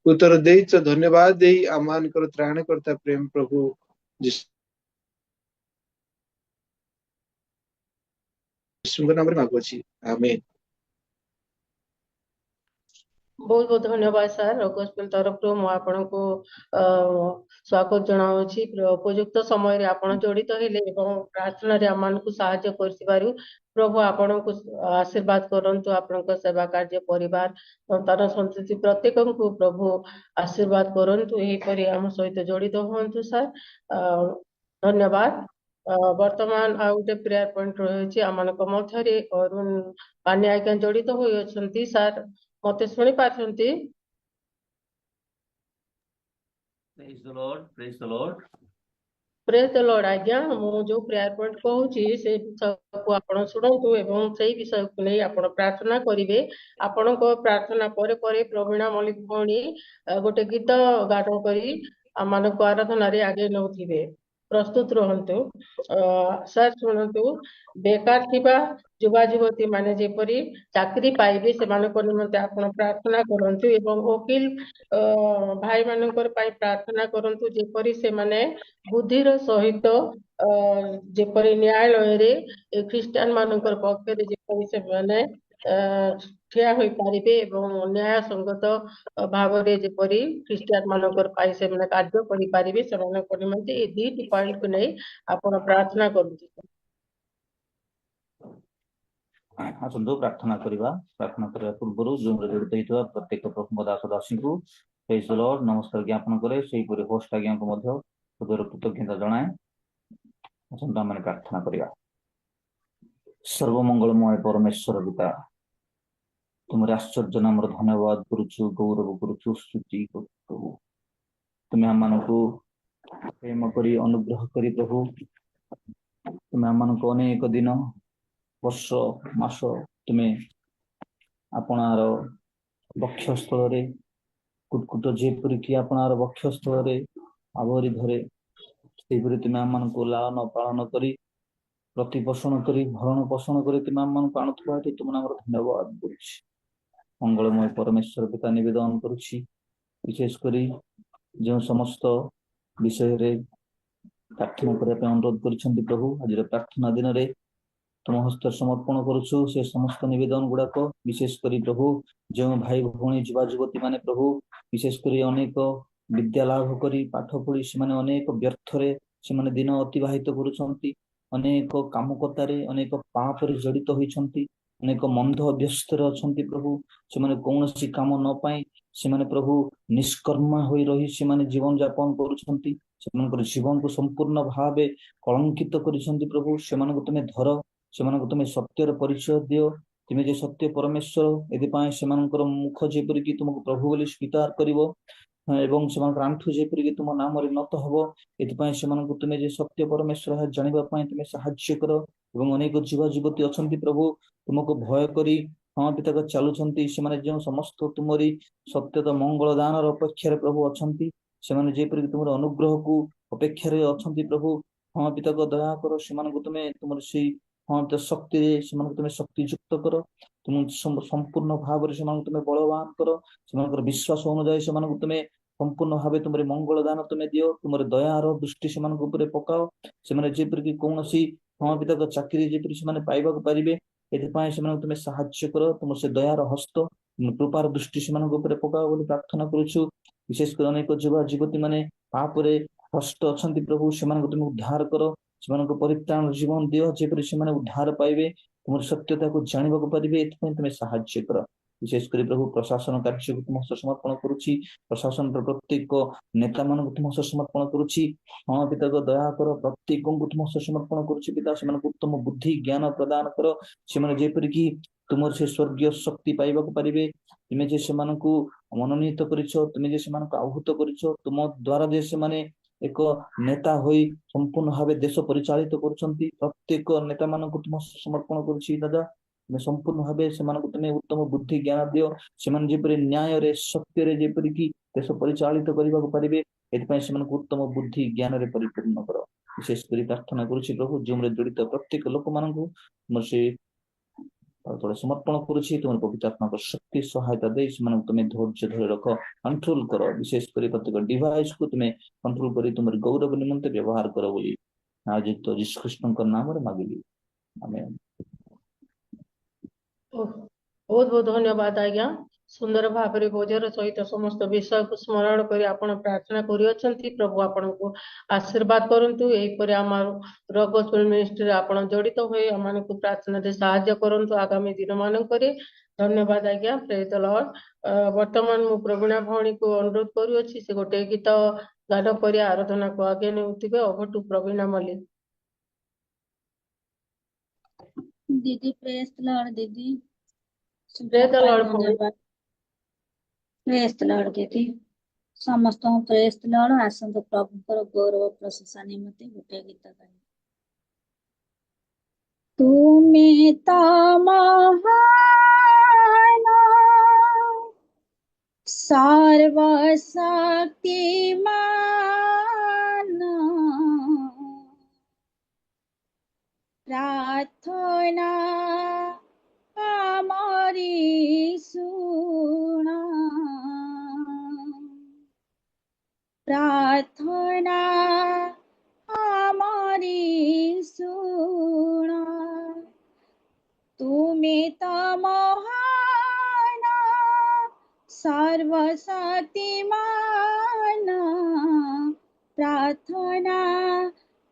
ଉତ୍ତର ଦେଇଛ, ଧନ୍ୟବାଦ ଦେଇ ଆମମାନଙ୍କର ତ୍ରାଣକର୍ତ୍ତା ପ୍ରେମ ପ୍ରଭୁ ଯୀଶୁଙ୍କ ନାମରେ ମାଗୁଅଛି, ଆମେନ୍। ବହୁତ ବହୁତ ଧନ୍ୟବାଦ ସାର୍। ଗୋସ୍ପେଲ ତରଫରୁ ମୁଁ ଆପଣଙ୍କୁ ସ୍ୱାଗତ ଜଣାଉଛି। ଉପଯୁକ୍ତ ସମୟରେ ଆପଣ ଜଡିତ ହେଲେ ଏବଂ ପ୍ରାର୍ଥନାରେ ଆମମାନଙ୍କୁ ସାହାଯ୍ୟ କରିଥିବାରୁ ପ୍ରଭୁ ଆପଣଙ୍କୁ ଆଶୀର୍ବାଦ କରନ୍ତୁ। ଆପଣଙ୍କ ସେବା କାର୍ଯ୍ୟ, ପରିବାର, ସନ୍ତାନ ସନ୍ତତି ପ୍ରତ୍ୟେକଙ୍କୁ ପ୍ରଭୁ ଆଶୀର୍ବାଦ କରନ୍ତୁ। ଏହିପରି ଆମ ସହିତ ଜଡିତ ହୁଅନ୍ତୁ ସାର୍। ଧନ୍ୟବାଦ। ବର୍ତ୍ତମାନ ଆଉ ଗୋଟେ ପ୍ରେୟାର ପଏଣ୍ଟ ରହିଛି ଆମମାନଙ୍କ ମଧ୍ୟରେ। ଅରୁଣ ପାନି ଆଜ୍ଞା ଜଡିତ ହୋଇଅଛନ୍ତି। ସାର୍ ମତେ ଶୁଣି ପାରୁଛନ୍ତି? Praise the Lord, praise the Lord. ପ୍ରେଜ୍ ଦ ଲର୍ଡ। ଆଜ୍ଞା, ମୁଁ ଯୋଉ ପ୍ରେୟାର ପଏଣ୍ଟ କହୁଛି ସେଇ ବିଷୟକୁ ଆପଣ ଶୁଣନ୍ତୁ ଏବଂ ସେଇ ବିଷୟକୁ ନେଇ ଆପଣ ପ୍ରାର୍ଥନା କରିବେ। ଆପଣଙ୍କ ପ୍ରାର୍ଥନା ପରେ ପରେ ପ୍ରବୀଣା ମଲ୍ଲିକ ଭଉଣୀ ଗୋଟେ ଗୀତ ଗାନ କରି ଆମମାନଙ୍କୁ ଆରାଧନାରେ ଆଗେଇ ନେଉଥିବେ। ପ୍ରସ୍ତୁତ ରୁହନ୍ତୁ। ସାର୍ ଶୁଣନ୍ତୁ, ବେକାର ଥିବା ଯୁବା ଯୁବତୀ ମାନେ ଯେପରି ଚାକିରି ପାଇବେ ସେମାନଙ୍କ ନିମନ୍ତେ ଆପଣ ପ୍ରାର୍ଥନା କରନ୍ତୁ ଏବଂ ଓକିଲ ଭାଇ ମାନଙ୍କର ପାଇଁ ପ୍ରାର୍ଥନା କରନ୍ତୁ ଯେପରି ସେମାନେ ବୁଦ୍ଧିର ସହିତ ଯେପରି ନ୍ୟାୟାଳୟରେ ଖ୍ରୀଷ୍ଟିଆନ ମାନଙ୍କର ପକ୍ଷରେ ଯେପରି ସେମାନେ ଠିଆ ହୋଇପାରିବେ ଏବଂ ନ୍ୟାୟ ସଙ୍ଗତ ଭାବରେ ଯେପରି ଖ୍ରୀଷ୍ଟିଆନ ମାନଙ୍କର ପାଇଁ ସେମାନେ କାର୍ଯ୍ୟ କରିପାରିବେ ସେମାନଙ୍କ ନିମନ୍ତେ ଏ ଦୁଇଟି ପଏଣ୍ଟକୁ ନେଇ ଆପଣ ପ୍ରାର୍ଥନା କରନ୍ତୁ। ଆସନ୍ତୁ ପ୍ରାର୍ଥନା କରିବା। ପ୍ରାର୍ଥନା କରିବା ପୂର୍ବରୁ ଜୁମ୍ରେ ଜଡ଼ିତ ହୋଇଥିବା ପ୍ରତ୍ୟେକ ପ୍ରଥମ ଦାସ ଦାସୀଙ୍କୁ ପ୍ରେଜ୍ ଦ ଲର୍ଡ ନମସ୍କାର ଜ୍ଞାପନ କରେ। ସେହିପରି ହୋଷ୍ଟ ଆଜ୍ଞାଙ୍କୁ ମଧ୍ୟ ହୃଦୟର କୃତଜ୍ଞତା ଜଣାଏ। ଆସନ୍ତୁ ଆମେ ପ୍ରାର୍ଥନା କରିବା। ସର୍ବମଙ୍ଗଳମୟ ପରମେଶ୍ୱର ପିତା, ତୁମର ଆଶ୍ଚର୍ଯ୍ୟ ନାମର ଧନ୍ୟବାଦ କରୁଛୁ, ଗୌରବ କରୁଛୁ, ସ୍ତୁତି କରୁଛୁ ପ୍ରଭୁ। ତୁମେ ଆମମାନଙ୍କୁ ପ୍ରେମ କରି ଅନୁଗ୍ରହ କରି ପ୍ରଭୁ ତୁମେ ଆମମାନଙ୍କୁ ଅନେକ ଦିନ, ବର୍ଷ, ମାସ ତୁମେ ଆପଣାର ବକ୍ଷସ୍ଥଳରେ କୁଟକୁଟ ଯେପରିକି ଆପଣାର ବକ୍ଷସ୍ଥଳରେ ଆବରି ଧରେ, ସେହିପରି ତୁମେ ଆମମାନଙ୍କୁ ଲାଳନ ପାଳନ କରି ପ୍ରତିପୋଷଣ କରି ଭରଣ ପୋଷଣ କରି ତୁମେ ଆମମାନଙ୍କୁ ଆଣୁଥିବା ଏଠି ତୁମ ନାମର ଧନ୍ୟବାଦ କରୁଛି। ମଙ୍ଗଳମୟ ପରମେଶ୍ୱର ପିତା ନିବେଦନ କରୁଛି, ବିଶେଷ କରି ଯେଉଁ ସମସ୍ତ ବିଷୟରେ ପ୍ରାର୍ଥନା କରିବା ପାଇଁ ଅନୁରୋଧ କରିଛନ୍ତି ପ୍ରଭୁ, ଆଜିର ପ୍ରାର୍ଥନା ଦିନରେ ତୁମ ହସ୍ତ ସମର୍ପଣ କରୁଛୁ ସେ ସମସ୍ତ ନିବେଦନ ଗୁଡାକ। ବିଶେଷ କରି ପ୍ରଭୁ ଯେଉଁ ଭାଇ ଭଉଣୀ ଯୁବା ଯୁବତୀ ମାନେ ପ୍ରଭୁ ବିଶେଷ କରି ଅନେକ ବିଦ୍ୟା ଲାଭ କରି ପାଠ ପଢି ସେମାନେ ଅନେକ ବ୍ୟର୍ଥରେ ସେମାନେ ଦିନ ଅତିବାହିତ କରୁଛନ୍ତି, ଅନେକ କାମକତାରେ ଅନେକ ପାପରେ ଜଡିତ ହୋଇଛନ୍ତି, ଅନେକ ମନ୍ଦ ଅଭ୍ୟସ୍ତରେ ଅଛନ୍ତି ପ୍ରଭୁ। ସେମାନେ କୌଣସି କାମ ନ ପାଇ ସେମାନେ ପ୍ରଭୁ ନିଷ୍କର୍ମା ହୋଇ ରହି ସେମାନେ ଜୀବନ ଯାପନ କରୁଛନ୍ତି, ସେମାନଙ୍କର ଜୀବନକୁ ସମ୍ପୂର୍ଣ୍ଣ ଭାବେ କଳଙ୍କିତ କରିଛନ୍ତି ପ୍ରଭୁ। ସେମାନଙ୍କୁ ତୁମେ ଧର, ସେମାନଙ୍କୁ ତୁମେ ସତ୍ୟର ପରିଚୟ ଦିଅ। ତୁମେ ଯେ ସତ୍ୟ ପରମେଶ୍ୱର, ଏଥିପାଇଁ ସେମାନଙ୍କର ମୁଖ ଯେପରିକି ତୁମକୁ ପ୍ରଭୁ ବୋଲି ସ୍ୱୀକାର କରିବ ଏବଂ ସେମାନଙ୍କର ଆଣ୍ଠୁ ଯେପରିକି ତୁମ ନାମରେ ନତ ହବ, ଏଥିପାଇଁ ସେମାନଙ୍କୁ ତୁମେ ଯେ ସତ୍ୟ ପରମେଶ୍ୱର ଜାଣିବା ପାଇଁ ତୁମେ ସାହାଯ୍ୟ କର। ଏବଂ ଅନେକ ଯୁବା ଯୁବତୀ ଅଛନ୍ତି ପ୍ରଭୁ ତୁମକୁ ଭୟ କରି ହଁ ପିତାକ ଚାଲୁଛନ୍ତି, ସେମାନେ ଯେଉଁ ସମସ୍ତ ତୁମରି ସତ୍ୟତ ମଙ୍ଗଳ ଦାନର ଅପେକ୍ଷାରେ ପ୍ରଭୁ ଅଛନ୍ତି, ସେମାନେ ଯେପରିକି ତୁମର ଅନୁଗ୍ରହକୁ ଅପେକ୍ଷାରେ ଅଛନ୍ତି ପ୍ରଭୁ। ହଁ ପିତାକ ଦୟା କର, ସେମାନଙ୍କୁ ତୁମେ ତୁମର ସେଇ ଶକ୍ତିରେ ସେମାନଙ୍କୁ ତୁମେ ଶକ୍ତି ଯୁକ୍ତ କର। ତୁମ ସମ୍ପୂର୍ଣ୍ଣ ଭାବରେ ସେମାନଙ୍କୁ ତୁମେ ବଳବାନ କର। ସେମାନଙ୍କର ବିଶ୍ୱାସ ଅନୁଯାୟୀ ସେମାନଙ୍କୁ ତୁମେ ସମ୍ପୂର୍ଣ୍ଣ ଭାବେ ତୁମର ମଙ୍ଗଳ ଦାନ ତୁମେ ଦିଅ। ତୁମର ଦୟାର ଦୃଷ୍ଟି ସେମାନଙ୍କ ଉପରେ ପକାଅ। ସେମାନେ ଯେପରିକି କୌଣସି ପିତାକ ଚାକିରି ଯେପରି ସେମାନେ ପାଇବାକୁ ପାରିବେ, ଏଥିପାଇଁ ସେମାନଙ୍କୁ ତୁମେ ସାହାଯ୍ୟ କର। ତୁମର ସେ ଦୟାର ହସ୍ତ କୃପାର ଦୃଷ୍ଟି ସେମାନଙ୍କ ଉପରେ ପକାଅ ବୋଲି ପ୍ରାର୍ଥନା କରୁଛୁ। ବିଶେଷ କରି ଅନେକ ଯୁବା ଯୁବତୀ ମାନେ ପାପରେ ହସ୍ତ ଅଛନ୍ତି ପ୍ରଭୁ, ସେମାନଙ୍କୁ ତୁମେ ଉଦ୍ଧାର କର। ସେମାନଙ୍କୁ ପରିତ୍ରାଣ ଜୀବନ ଦିଅ, ଯେପରି ସେମାନେ ଉଦ୍ଧାର ପାଇବେ, ତୁମର ସତ୍ୟତାକୁ ଜାଣିବାକୁ ପାରିବେ, ଏଥିପାଇଁ ତୁମେ ସାହାଯ୍ୟ କର। ବିଶେଷ କରି ପ୍ରଭୁ ପ୍ରଶାସନ କାର୍ଯ୍ୟକୁ ତୁମ ହସ୍ତ ସମର୍ପଣ କରୁଛି। ପ୍ରଶାସନର ପ୍ରତ୍ୟେକ ନେତା ମାନଙ୍କୁ ତୁମ ହସ୍ତ ସମର୍ପଣ କରୁଛି। ପିତାଙ୍କ ଦୟା କର, ପ୍ରତ୍ୟେକଙ୍କୁ ତୁମ ହସ୍ତ ସମର୍ପଣ କରୁଛି ପିତା। ସେମାନଙ୍କୁ ଉତ୍ତମ ବୁଦ୍ଧି ଜ୍ଞାନ ପ୍ରଦାନ କର, ସେମାନେ ଯେପରିକି ତୁମର ସେ ସ୍ୱର୍ଗୀୟ ଶକ୍ତି ପାଇବାକୁ ପାରିବେ। ତୁମେ ଯେ ସେମାନଙ୍କୁ ମନୋନୀତ କରିଛ, ତୁମେ ଯେ ସେମାନଙ୍କୁ ଆହୁତ କରିଛ, ତୁମ ଦ୍ୱାରା ଯେ ସେମାନେ ଏକ ନେତା ହୋଇ ସମ୍ପୂର୍ଣ୍ଣ ଭାବେ ଦେଶ ପରିଚାଳିତ କରୁଛନ୍ତି, ପ୍ରତ୍ୟେକ ନେତା ମାନଙ୍କୁ ତୁମ ସମର୍ପଣ କରୁଛି ଦାଦା। ତୁମେ ସମ୍ପୂର୍ଣ୍ଣ ଭାବେ ସେମାନଙ୍କୁ ତୁମେ ଉତ୍ତମ ବୁଦ୍ଧି ଜ୍ଞାନ ଦିଅ, ସେମାନେ ଯେପରି ନ୍ୟାୟରେ ସତ୍ୟରେ ଯେପରିକି ଦେଶ ପରିଚାଳିତ କରିବାକୁ ପାରିବେ, ଏଥିପାଇଁ ସେମାନଙ୍କୁ ଉତ୍ତମ ବୁଦ୍ଧି ଜ୍ଞାନରେ ପରିପୂର୍ଣ୍ଣ କର। ବିଶେଷ କରି ପ୍ରାର୍ଥନା କରୁଛି ପ୍ରଭୁ ଜୁମ୍ରେ ଜଡ଼ିତ ପ୍ରତ୍ୟେକ ଲୋକମାନଙ୍କୁ ସେ ତଳେ ସମର୍ପଣ କରୁଛି ତୁମର ପବିତ୍ର ଆତ୍ମାଙ୍କ ଶକ୍ତି ସହାୟତା ଦେଇ ସେମାନଙ୍କୁ ତୁମେ ଧୈର୍ଯ୍ୟ ଧରି ରଖ କଣ୍ଟ୍ରୋଲ କର ବିଶେଷ କରି ପ୍ରତ୍ୟେକ ଡିଭାଇସ କୁ ତୁମେ କଣ୍ଟ୍ରୋଲ କରି ତୁମର ଗୌରବ ନିମନ୍ତେ ବ୍ୟବହାର କର ବୋଲି ନାୟଯୁକ୍ତ ଯୀଶୁ ଖ୍ରୀଷ୍ଟଙ୍କ ନାମରେ ମାଗିଲି ଆମେନ୍। ବହୁତ ବହୁତ ଧନ୍ୟବାଦ ଆଜ୍ଞା। ସୁନ୍ଦର ଭାବରେ ବୋଝର ସହିତ ସମସ୍ତ ବିଷୟକୁ ସ୍ମରଣ କରି ଆପଣ ପ୍ରାର୍ଥନା କରିଅଛନ୍ତି। ପ୍ରଭୁ ଆପଣଙ୍କୁ ଆଶୀର୍ବାଦ କରନ୍ତୁ। ଏହିପରି ଆମର ଗୋସ୍ପେଲ ମିନିଷ୍ଟ୍ରିରେ ଆପଣ ଜଡ଼ିତ ହୋଇ ଆମମାନଙ୍କୁ ପ୍ରାର୍ଥନାରେ ସାହାଯ୍ୟ କରନ୍ତୁ ଆଗାମୀ ଦିନମାନଙ୍କରେ। ଧନ୍ୟବାଦ ଆଜ୍ଞା। ପ୍ରେଜ୍ ଦ ଲର୍ଡ। ବର୍ତ୍ତମାନ ମୁଁ ପ୍ରବୀଣା ଭଉଣୀକୁ ଅନୁରୋଧ କରୁଅଛି ସେ ଗୋଟେ ଗୀତ ଗାନ କରି ଆରାଧନାକୁ ଆଗେଇ ନେଉଥିବେ। ଓଭର ଟୁ ପ୍ରବୀଣା ମଲ୍ଲିକ। दीदी प्रेस लॉर्ड दीदी ପ୍ରେଜ୍ ଦ ଲର୍ଡ ଭଉଣୀ। धन्यवाद प्रेस लॉर्ड दीदी समस्त प्रेस लॉर्ड आसंत प्रभुଙ୍କର गौरव प्रशंसा निमित्ते गोटे गीत गाई तुमे ता महान सर्वशक्तिमान प्रार्थना हमारी सुना प्रार्थना हमारी सुना तुम्हें तो महान सर्वशक्तिमान प्रार्थना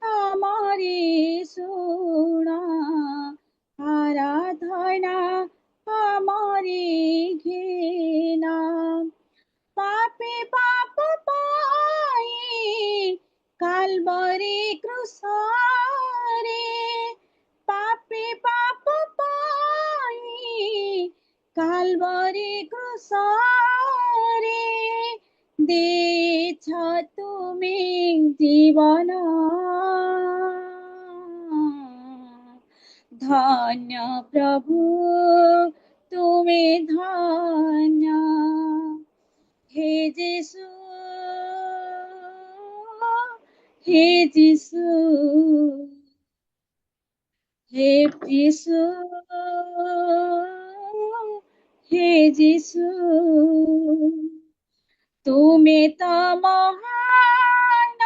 हमारी सुना आराधना हमारी घृणा पापी पाप पाई कालवरी क्रूसरे पापी पाप पाई कालवरी क्रूसरे देछ तुमे जीवन धन्य प्रभु तुमे धन्य हे जीसु हे जीसु हे जीसु हे जीसु तुम्हें तो महान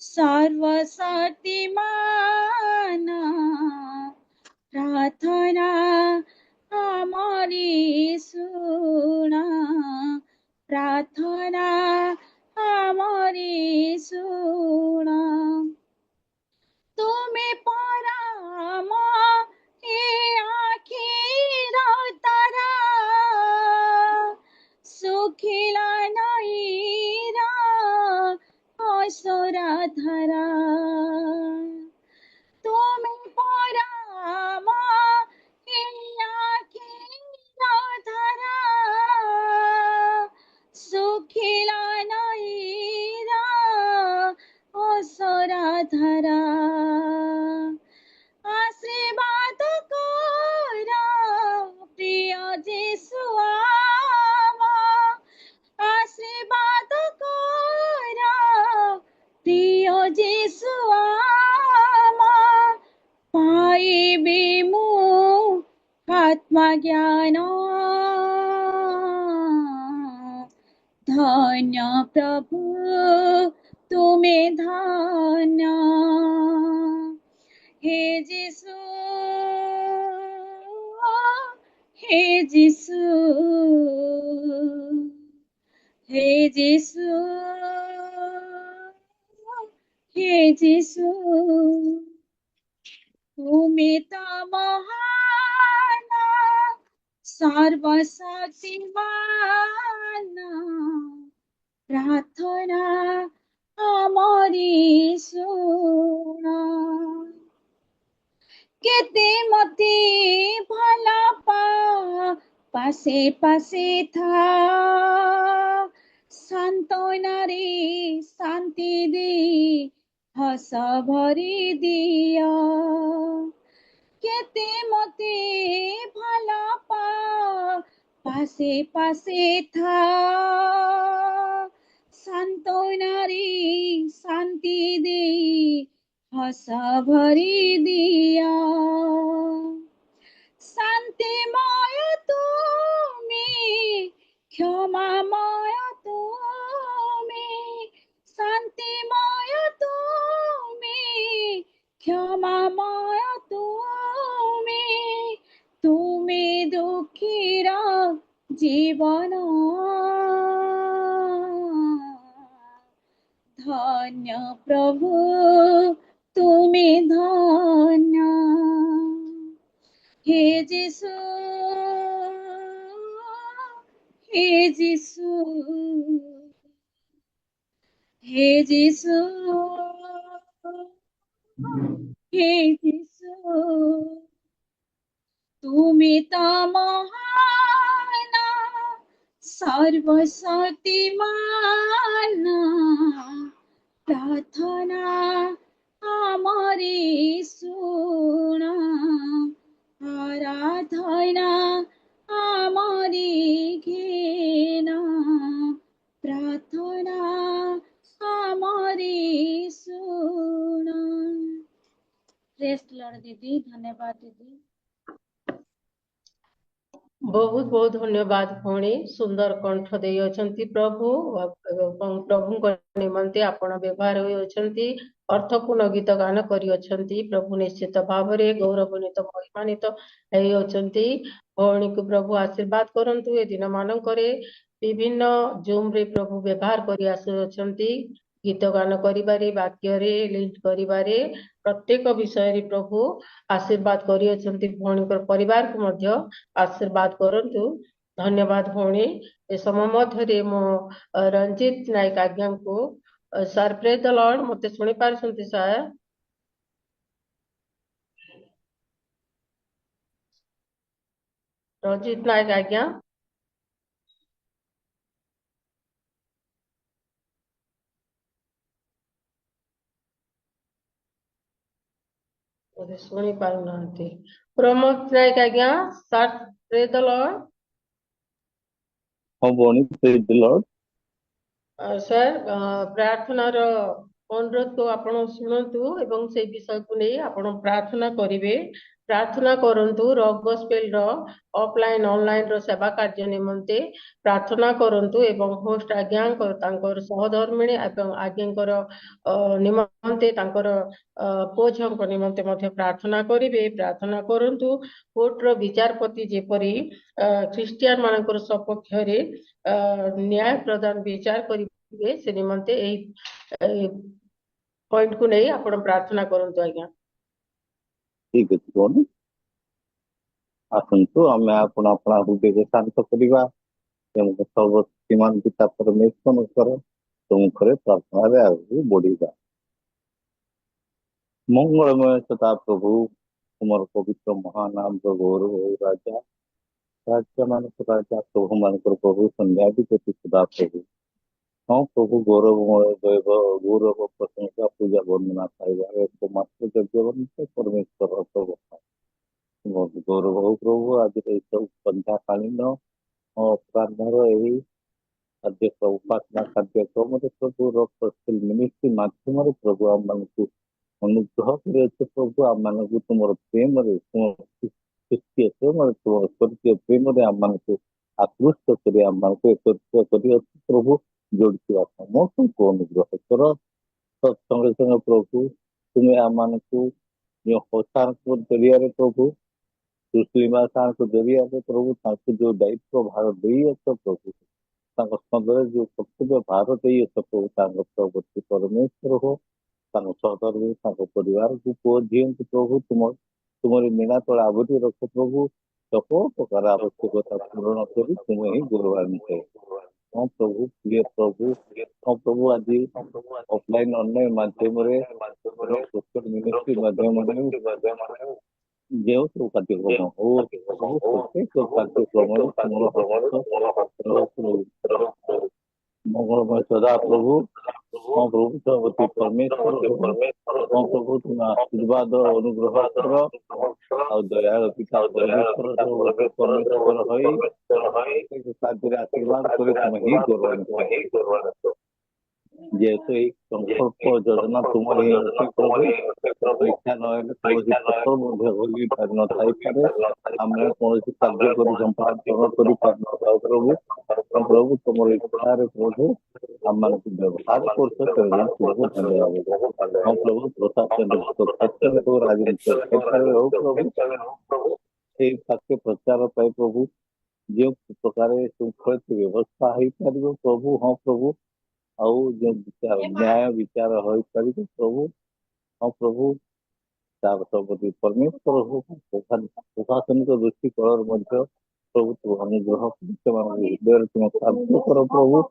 सर्वशक्तिमान प्रार्थना हमारी सुना प्रार्थना हमारी सुना तुम्हें पराम हे आखिर तारा सुखिला नईरा असरा धरा तुम्हें पराम हे आखिर धरा सुखिला नईरा असरा धरा आशीर्वाद कर प्रिय जीसु आमा आशीर्वाद कर प्रिय जीसु आमा पाइबी मु आत्मा ज्ञान धन्य प्रभु तुम्हें धन्य हे जीसु हे जीसु हे जीसु हे जीसु तुम्हें तो महान सर्वशक्तिमान प्रार्थना हमारी सुना केते मते भला पा पासे पासे था सांत्वना रे शांति दे हस भरी दिया केते मते भला पा पासे पासे था सांत्वना रे शांति दे हस भरी दिया जीवन धन्य प्रभु तुम्हें धन्य हे जीसु हे जीसु हे जीसु हे जीसु तुम्हें ता महान सर्वशक्तिमान प्रार्थना हमारी सुन आराधना हमारी घेना प्रार्थना हमारी सुन। प्रेज लॉर्ड दीदी, धन्यवाद दीदी। बहुत बहुत धन्यवाद भौणी, सुंदर कंठ देई अछंती प्रभु ଏବଂ ପ୍ରଭୁଙ୍କ ନିମନ୍ତେ ଆପଣ ବ୍ୟବହାର ହୋଇ ଅଛନ୍ତି, ଅର୍ଥପୂର୍ଣ୍ଣ ଗୀତ ଗାନ କରି ଅଛନ୍ତି। ପ୍ରଭୁ ନିଶ୍ଚିତ ଭାବରେ ଗୌରବାନ୍ୱିତ ମହିମାନ୍ୱିତ ହେଇ ଅଛନ୍ତି। ଭଉଣୀକୁ ପ୍ରଭୁ ଆଶୀର୍ବାଦ କରନ୍ତୁ। ଏ ଦିନ ମାନଙ୍କରେ ବିଭିନ୍ନ ଜୁମ୍ରେ ପ୍ରଭୁ ବ୍ୟବହାର କରି ଆସୁଅଛନ୍ତି, ଗୀତ ଗାନ କରିବାରେ, ବାକ୍ୟରେ ଲିଙ୍କ୍ କରିବାରେ, ପ୍ରତ୍ୟେକ ବିଷୟରେ ପ୍ରଭୁ ଆଶୀର୍ବାଦ କରିଅଛନ୍ତି। ଭଉଣୀଙ୍କର ପରିବାରକୁ ମଧ୍ୟ ଆଶୀର୍ବାଦ କରନ୍ତୁ। ଧନ୍ୟବାଦ ଭଉଣୀ। ଏ ସମୟ ମଧ୍ୟରେ ମୁଁ ରଞ୍ଜିତ ନାୟକ ଆଜ୍ଞାଙ୍କୁ, ସାର୍ ପ୍ରେଜ୍ ଦ ଲର୍ଡ, ମତେ ଶୁଣି ପାରୁଛନ୍ତି ସାର୍? ରଞ୍ଜିତ ନାୟକ ଆଜ୍ଞା, ମତେ ଶୁଣି ପାରୁନାହାନ୍ତି। ପ୍ରମୋଦ ନାୟକ ଆଜ୍ଞା, ସାର୍ ପ୍ରେଜ୍ ଦ ଲର୍ଡ। ହଁ ଭଉଣୀ, ପ୍ରେଜ୍ ଦ ଲର୍ଡ। ସାର୍ ପ୍ରାର୍ଥନାର ଅନୁରୋଧକୁ ଆପଣ ଶୁଣନ୍ତୁ ଏବଂ ସେଇ ବିଷୟକୁ ନେଇ ଆପଣ ପ୍ରାର୍ଥନା କରିବେ। ପ୍ରାର୍ଥନା କରନ୍ତୁ। ରକ୍ ଗସ୍ପେଲର ଅଫଲାଇନ୍ ଅନଲାଇନ୍ର ସେବା କାର୍ଯ୍ୟ ନିମନ୍ତେ ପ୍ରାର୍ଥନା କରନ୍ତୁ ଏବଂ ହୋଷ୍ଟ ଆଜ୍ଞାଙ୍କର, ତାଙ୍କର ସହଧର୍ମିଣୀ ଏବଂ ଆଜ୍ଞାଙ୍କର ନିମନ୍ତେ, ତାଙ୍କର ପୁଅ ଝିଅଙ୍କ ନିମନ୍ତେ ମଧ୍ୟ ପ୍ରାର୍ଥନା କରିବେ। ପ୍ରାର୍ଥନା କରନ୍ତୁ କୋର୍ଟର ବିଚାରପତି ଯେପରି ଖ୍ରୀଷ୍ଟିଆନ ମାନଙ୍କର ସପକ୍ଷରେ ନ୍ୟାୟ ପ୍ରଦାନ ବିଚାର କରିବେ, ସେ ନିମନ୍ତେ ଏହି ପଏଣ୍ଟକୁ ନେଇ ଆପଣ ପ୍ରାର୍ଥନା କରନ୍ତୁ ଆଜ୍ଞା। ଠିକ ଅଛି ଭଉଣୀ, ଆସନ୍ତୁ ଆମେ ଆପଣ ଆପଣା ହୃଦୟକୁ ଶାନ୍ତ କରିବା ଏବଂ ସର୍ବଶକ୍ତିମାନ ପିତା ପରମେଶ୍ୱରଙ୍କର ସମ୍ମୁଖରେ ପ୍ରାର୍ଥନାରେ ଆଗକୁ ବଢିବା। ମଙ୍ଗଳମୟ ସଦା ପ୍ରଭୁ, ତୁମର ପବିତ୍ର ମହାନାମର ଗୌରବ ହଉ ରାଜା, ରାଜା ମାନଙ୍କ ରାଜା, ପ୍ରଭୁ ମାନଙ୍କର ପ୍ରଭୁ, ସନ୍ଧ୍ୟାଧିପତି ସଦା ପ୍ରଭୁ। ହଁ ପ୍ରଭୁ, ଗୌରବମୟ ଗୌରବ ପ୍ରଶଂସା ପୂଜା ବର୍ଣ୍ଣନା ପାଇବାର ଏକମାତ୍ର ଯୋଗ୍ୟବନ୍ତ ପରମେଶ୍ୱର ପ୍ରଭୁ। ଗୌରବ ହଉ ପ୍ରଭୁ, ଆଜିର ଏଇ ସବୁ ସନ୍ଧ୍ୟାକାଳୀନ ଅପରାହ୍ନର ଏହି ଉପାସନା କାର୍ଯ୍ୟକ୍ରମରେ ପ୍ରଭୁ ମିନିଷ୍ଟ୍ରି ମାଧ୍ୟମରେ ପ୍ରଭୁ ଆମମାନଙ୍କୁ ଅନୁଗ୍ରହ କରିଅଛ ପ୍ରଭୁ। ଆମମାନଙ୍କୁ ତୁମର ପ୍ରେମରେ, ତୁମର ପ୍ରେମରେ, ତୁମର ସ୍ୱର୍ଗୀୟ ପ୍ରେମରେ ଆମମାନଙ୍କୁ ଆକୃଷ୍ଟ କରି ଆମମାନଙ୍କୁ ଏକତ୍ରିତ କରିଅଛ ପ୍ରଭୁ। ଯୋଡ଼ିଥିବା ସମସ୍ତଙ୍କୁ ଅନୁଗ୍ରହ କର। ସଙ୍ଗେ ସଙ୍ଗେ ପ୍ରଭୁ, ତୁମେ ଆମମାନଙ୍କୁ ସାର୍ଙ୍କ ଜରିଆରେ ପ୍ରଭୁ, ସୁଶ୍ରୀମା ସାର୍ଙ୍କ ଜରିଆରେ ପ୍ରଭୁ, ତାଙ୍କୁ ଯୋଉ ଦାୟିତ୍ୱ ଭାର ଦେଇଅଛ ପ୍ରଭୁ, ତାଙ୍କ ସଙ୍ଗରେ ଯୋଉ କର୍ତ୍ତବ୍ୟ ଭାର ଦେଇଅଛ ପ୍ରଭୁ, ତାଙ୍କ ପ୍ରଭୃତି ପରମେଶ୍ୱର ହୋ, ତାଙ୍କ ସହଧର୍ମୀ, ତାଙ୍କ ପରିବାରକୁ, ପୁଅ ଝିଅଙ୍କୁ ପ୍ରଭୁ ତୁମରି ମିଣା ତଳେ ଆବୃତ୍ତି ରଖ ପ୍ରଭୁ। ସବୁ ପ୍ରକାର ଆବଶ୍ୟକତା ପୂରଣ କରି ତୁମେ ହିଁ ଗୌରବାନ୍ୱିତ। ହଁ ପ୍ରଭୁ, ପ୍ରିୟ ପ୍ରଭୁ, ହଁ ପ୍ରଭୁ, ଆଜି ଅଫଲାଇନ୍ ଅନଲାଇନ୍ ମାଧ୍ୟମରେ ମିନିଷ୍ଟ୍ରି ମାଧ୍ୟମରେ ଯେଉଁ ସବୁ କାର୍ଯ୍ୟକ୍ରମ ହଉ, ପ୍ରତ୍ୟେକ କାର୍ଯ୍ୟକ୍ରମରେ ତୁମର ମଙ୍ଗଳମୟ ସଦା ପ୍ରଭୁ। ହଁ ପ୍ରଭୁ, ସର୍ବତି ପରମେଶ୍ୱର, ହଁ ପ୍ରଭୁ, ତୁମେ ଆଶୀର୍ବାଦ ଅନୁଗ୍ରହ କର ଆଉ ଦୟାଳ ପିତା ପରମେଶ୍ୱର ପରମେଶ୍ୱର ହୋଇ କାର୍ଯ୍ୟରେ ଆଶୀର୍ବାଦ କରି ତୁମେ ହିଁ ଗୌରବାନ୍ୱିତ। ଯେହେତୁ ଏହି ସଂକଳ୍ପ ଯୋଜନା ତୁମର ହିଁ ଅଛି ପ୍ରଭୁ, ଇଚ୍ଛା ନହେଲେ କୌଣସି ପତ୍ର ମଧ୍ୟ ହୋଇ ପାରିନଥାଇପାରେ, ଆମେ କୌଣସି କାର୍ଯ୍ୟ କରି ସମ୍ପାଦନ କରିପାରିନଥାଉ ପ୍ରଭୁ। ପ୍ରଭୁ, ତୁମର ଇଚ୍ଛାରେ ପ୍ରଭୁ ଆମମାନଙ୍କୁ ବ୍ୟବହାର କରୁଛ, ପ୍ରଭୁ ଧନ୍ୟବାଦ। ହଁ ପ୍ରଭୁ, ପ୍ରଶାସନିକ କ୍ଷେତ୍ରରେ ହଉ, ରାଜନୀତିକ କ୍ଷେତ୍ରରେ ହଉ ପ୍ରଭୁ, ସେଇ ବାକ୍ୟ ପ୍ରଚାର ପାଇଁ ପ୍ରଭୁ जो प्रकार शृंखलित व्यवस्था हो पार प्रभु हाँ प्रभु आउ जो न्याय विचार हो पार प्रभु हाँ प्रभु तापति परमेश्वर हो प्रशासनिक दृष्टिकोण प्रभु तुम अनुग्रह हृदय तुम साध्य कर प्रभु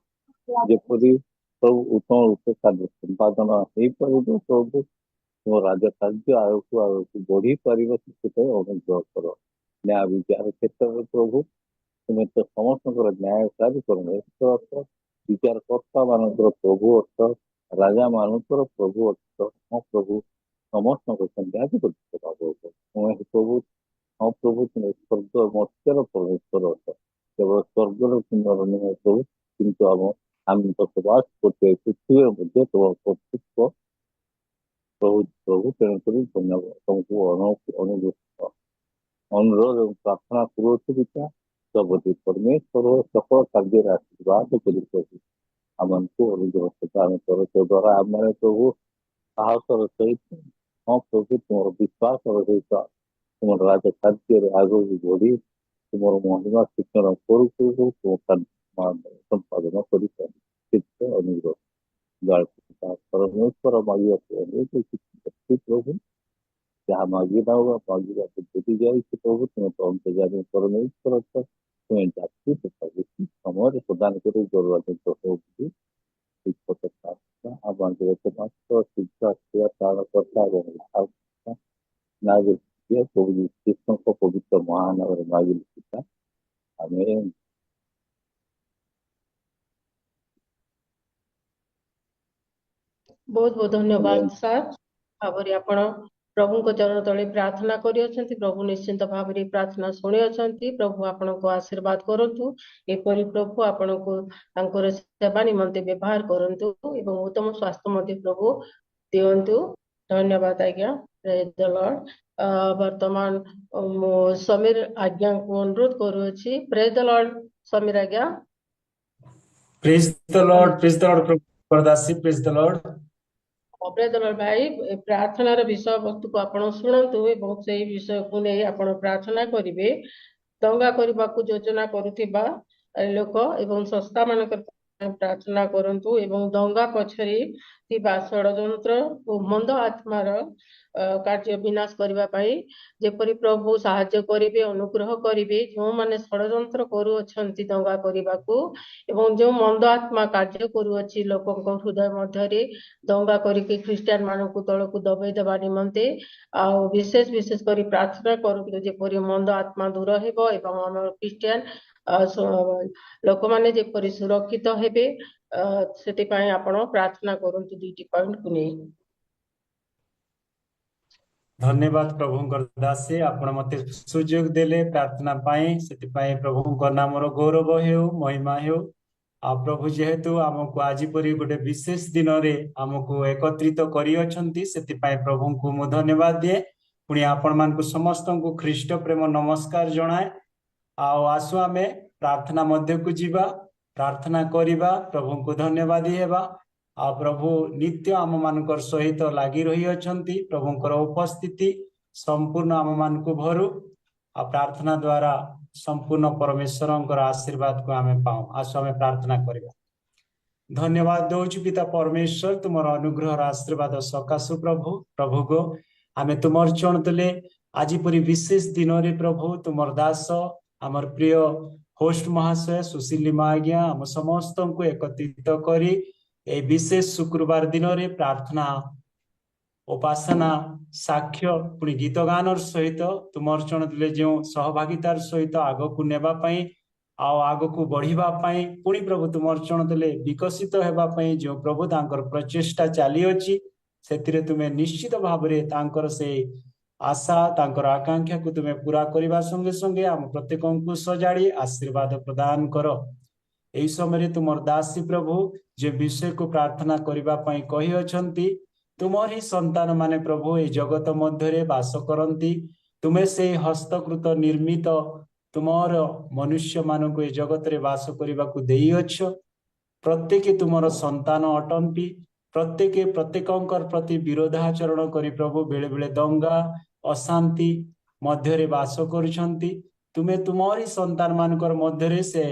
जपरी प्रभु उत्तम रूप कार्य संपादन हो पार प्रभु तुम राज कार्य आगक बढ़ी पार से अनुग्रह कर न्याय विचार क्षेत्र में प्रभु तुम्हें तो समस्त न्याय कार्य कर विचारकर्ता मान प्रभु अर्थ राजा मान प्रभु अर्थ हाँ प्रभु समस्त संध्याधिपति तुम्हें प्रभु हाँ प्रभु तुम्हें स्वर्ग मत्स्यर परमेश्वर अर्थ केवल स्वर्ग सुंदर नुहे प्रभु किंतु आम बसवास करते पृथ्वी मध्य तुम कर्तृत्व प्रभु प्रभु तेणुक धन्यवाद तुमको अनुरोध और प्रार्थना करो पिता सबति परमेश्वर सकल कार्य आशीर्वाद कर प्रभु आम को अनुग्रह प्रदान कर तो द्वारा आम प्रभु साहसर सहित हाँ प्रभु तुम विश्वास सहित तुम राज कार्य आगे बढ़ी तुम महिमा शिक्षण करू प्रभु तुम संपादन कर अनुग्रह परमेश्वर मांगे प्रभु जहाँ मांगना होगा मांगेगा तो बुद्धि जाए प्रभु तुम्हें तो अंत जाने परमेश्वर तुम्हें जाति तथा समय प्रदान कर गौरवान्वित होगी पवित्र महानगर मागिल पिता आमेन। बहुत बहुत धन्यवाद सर भावरे आपण प्रभु को चरण तले प्रार्थना करि अछंती प्रभु निश्चिंत भावरे प्रार्थना सुनि अछंती प्रभु आपण को आशीर्वाद करंतु एपरि प्रभु आपण को तांकर सेवा निमंते व्यवहार करंतु एवं उत्तम स्वास्थ्य मध्ये प्रभु दियंतु धन्यवाद आज्ञा प्रेज द लॉर्ड। वर्तमान समीर आज्ञा को अनुरोध करूछि प्रेज द लॉर्ड समीर आज्ञा प्रेज द लॉर्ड प्रदासी praise the lord praise the lord भाई प्रार्थनार विषय वस्तु को आपण शुणंतु एवं से विषय को नहीं आपण प्रार्थना करिवे दंगा करबा को योजना करूथिबा लोक एवं संस्था मानकर प्रार्थना करंतु एवं दंगा पछरे थिबा षडयंत्र और मंद आत्मार कार्य विनाश करबा पई जेपरि प्रभु सहाय्य करिवे अनुग्रह करिवे जो माने षडयंत्र करू अछंती दंगा करबा को एवं जो मंद आत्मा कार्य करू अछि लोकक हृदय मध्य रे दंगा करिके ख्रिस्टियन मानकु तळकु दबाई देबा निमंते आ विशेष करी प्रार्थना करू जेपरि मंद आत्मा दूर हेबो एवं हमर ख्रिस्टियन लोक माने जेपरि सुरक्षित हेबे सेति पई आपण प्रार्थना करंतु दुईटी पॉइंट को नै। धन्यवाद प्रभुंकर दासे आपण मते सुयोग देले प्रार्थना पाए सेति पाए प्रभुंकर नामर गौरव हेउ महिमा हेउ आ प्रभु जेहेतु हमको आज परी गोटे विशेष दिन रे हमको एकत्रित करी अछंती सेति पाए प्रभुंको मु धन्यवाद दिए पुणी आपण मानकु समस्त को ख्रीष्ट प्रेम नमस्कार जणाए आसु आमे प्रार्थना मध्य को जीवा प्रार्थना करिबा प्रभुंको धन्यवाद हेबा आ प्रभु नित्य आम मानकर सहित लागी रही अछंती प्रभुंकर उपस्थिति संपूर्ण आम मान को भरू आ प्रार्थना द्वारा संपूर्ण परमेश्वरंकर आशीर्वाद को आमे पाऊ आसु आमे प्रार्थना करिबा। धन्यवाद दौचु पिता परमेश्वर तुमर अनुग्रह आशीर्वाद सकाशु प्रभु प्रभु गो आमे तुमर चरण तले आज परी विशेष दिन रे प्रभु तुमर दास आमर प्रिय होस्ट महाशय सुशीली माज्ञा आम समस्त को एकत्रित करी ए विशेष शुक्रवार दिन रे प्रार्थना उपासना साक्ष्य पुणी गीत गान सहित तुमर चरण जो सहभागितार सहित आग को नेबा पई आग को बढ़िबा पई पुणी प्रभु तुमर चरण तले विकसित हेबा पई जो प्रभु तांकर प्रचेष्टा चाली अछि सेतिरे तुमे निश्चित भाव रे तांकर से आशा तांकर आकांक्षा को तुमे पूरा करबा संगे संगे हम प्रत्येक को सजाड़ी आशीर्वाद प्रदान करो। एई समय तुमर दासी प्रभु जे विषय को प्रार्थना करबा पई कहि अछंती तुमर ही संतान माने प्रभु ए जगत मध्य रे वास करंती तुमे से हस्तकृत निर्मित तुमर मनुष्य मान को ए जगत रे वास करबा को देई अछ प्रत्येक तुमर संतान अटंती प्रत्येकंकर प्रति विरोधाचरण करी प्रभु बेले बेले दंगा अशांति मध्य रे वास करुछंती तुमे तुमरी संतान मानकर मध्य से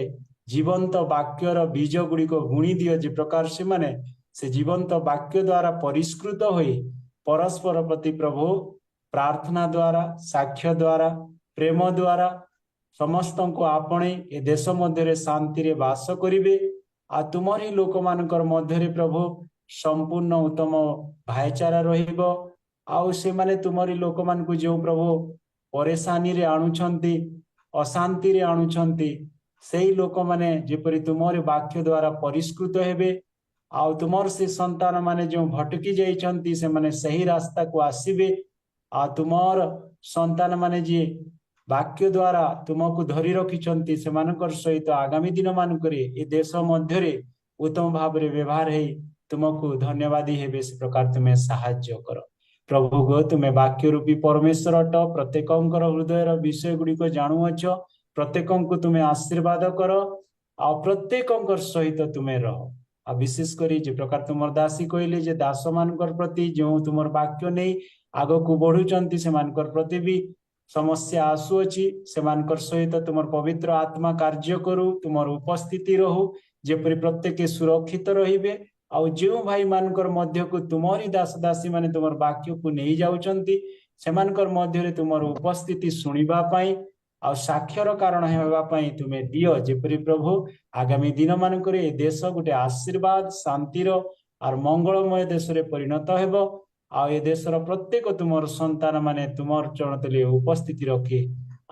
जीवंत वाक्यर बीज गुड़िक बुणी दियो जे प्रकार से जीवंत वाक्य द्वारा परिष्कृत होई परस्पर प्रति प्रभु प्रार्थना द्वारा साक्ष्य द्वारा प्रेम द्वारा समस्त को आपणे ए देश मध्य शांति रे वास करिवे आ तुमरी लोक मानकर मध्य प्रभु संपूर्ण उत्तम भाईचारा रहिबो आउ से माने तुमरी लोक मान को जो प्रभु परेशानी रे आणुछंती अशांति रे आणुछंती सेही लोक माने जेपरि तुमरी वाक्य द्वारा परिष्कृत हेबे आउ तुमर से संतान माने जो भटकी जाइछंती से माने सही रास्ता को आसीबे आ तुमर संतान माने जे वाक्य द्वारा तुमको धरी रखिछंती से मानकर सहित आगामी दिन मानकरे ए देश मध्य रे उत्तम भाव रे व्यवहार है तुमको धन्यवादी हेबे से प्रकार तुम्हें साहाय्य कर प्रभु गो तुम्हें वाक्य रूपी परमेश्वर अट प्रत्येक हृदय विषय गुड़िक जाणुअछ प्रत्येक तुम्हें आशीर्वाद कर आ प्रत्येक सहित तुम्हें रह आ विशेष करी जे प्रकार तुमर दासी कहले जे दास मानकर प्रति जो तुमर वाक्य नहीं आग को बढ़ुचंती से मानकर प्रति भी समस्या आसुअछि से मानकर सहित तुमर पवित्र आत्मा कार्य करू तुमर उपस्थिति रहू जेपरि प्रत्येक सुरक्षित रहिबे आ जो भाई मानकर मध्य को तुमरी दास दासी माने तुमर वाक्य को नहीं जाउचंती से मानकर मध्य रे तुमर उपस्थिति सुनिबा पाई आ साक्षर कारण हेबा पाई तुमे दियो जेपरि प्रभु आगामी दिन मानकर ए देश गोटे आशीर्वाद शांतिर और मंगलमय देश रे परिणत हेबो आ ए देशर प्रत्येक तुमर संतान माने तुमर चरण तले उपस्थिति रखी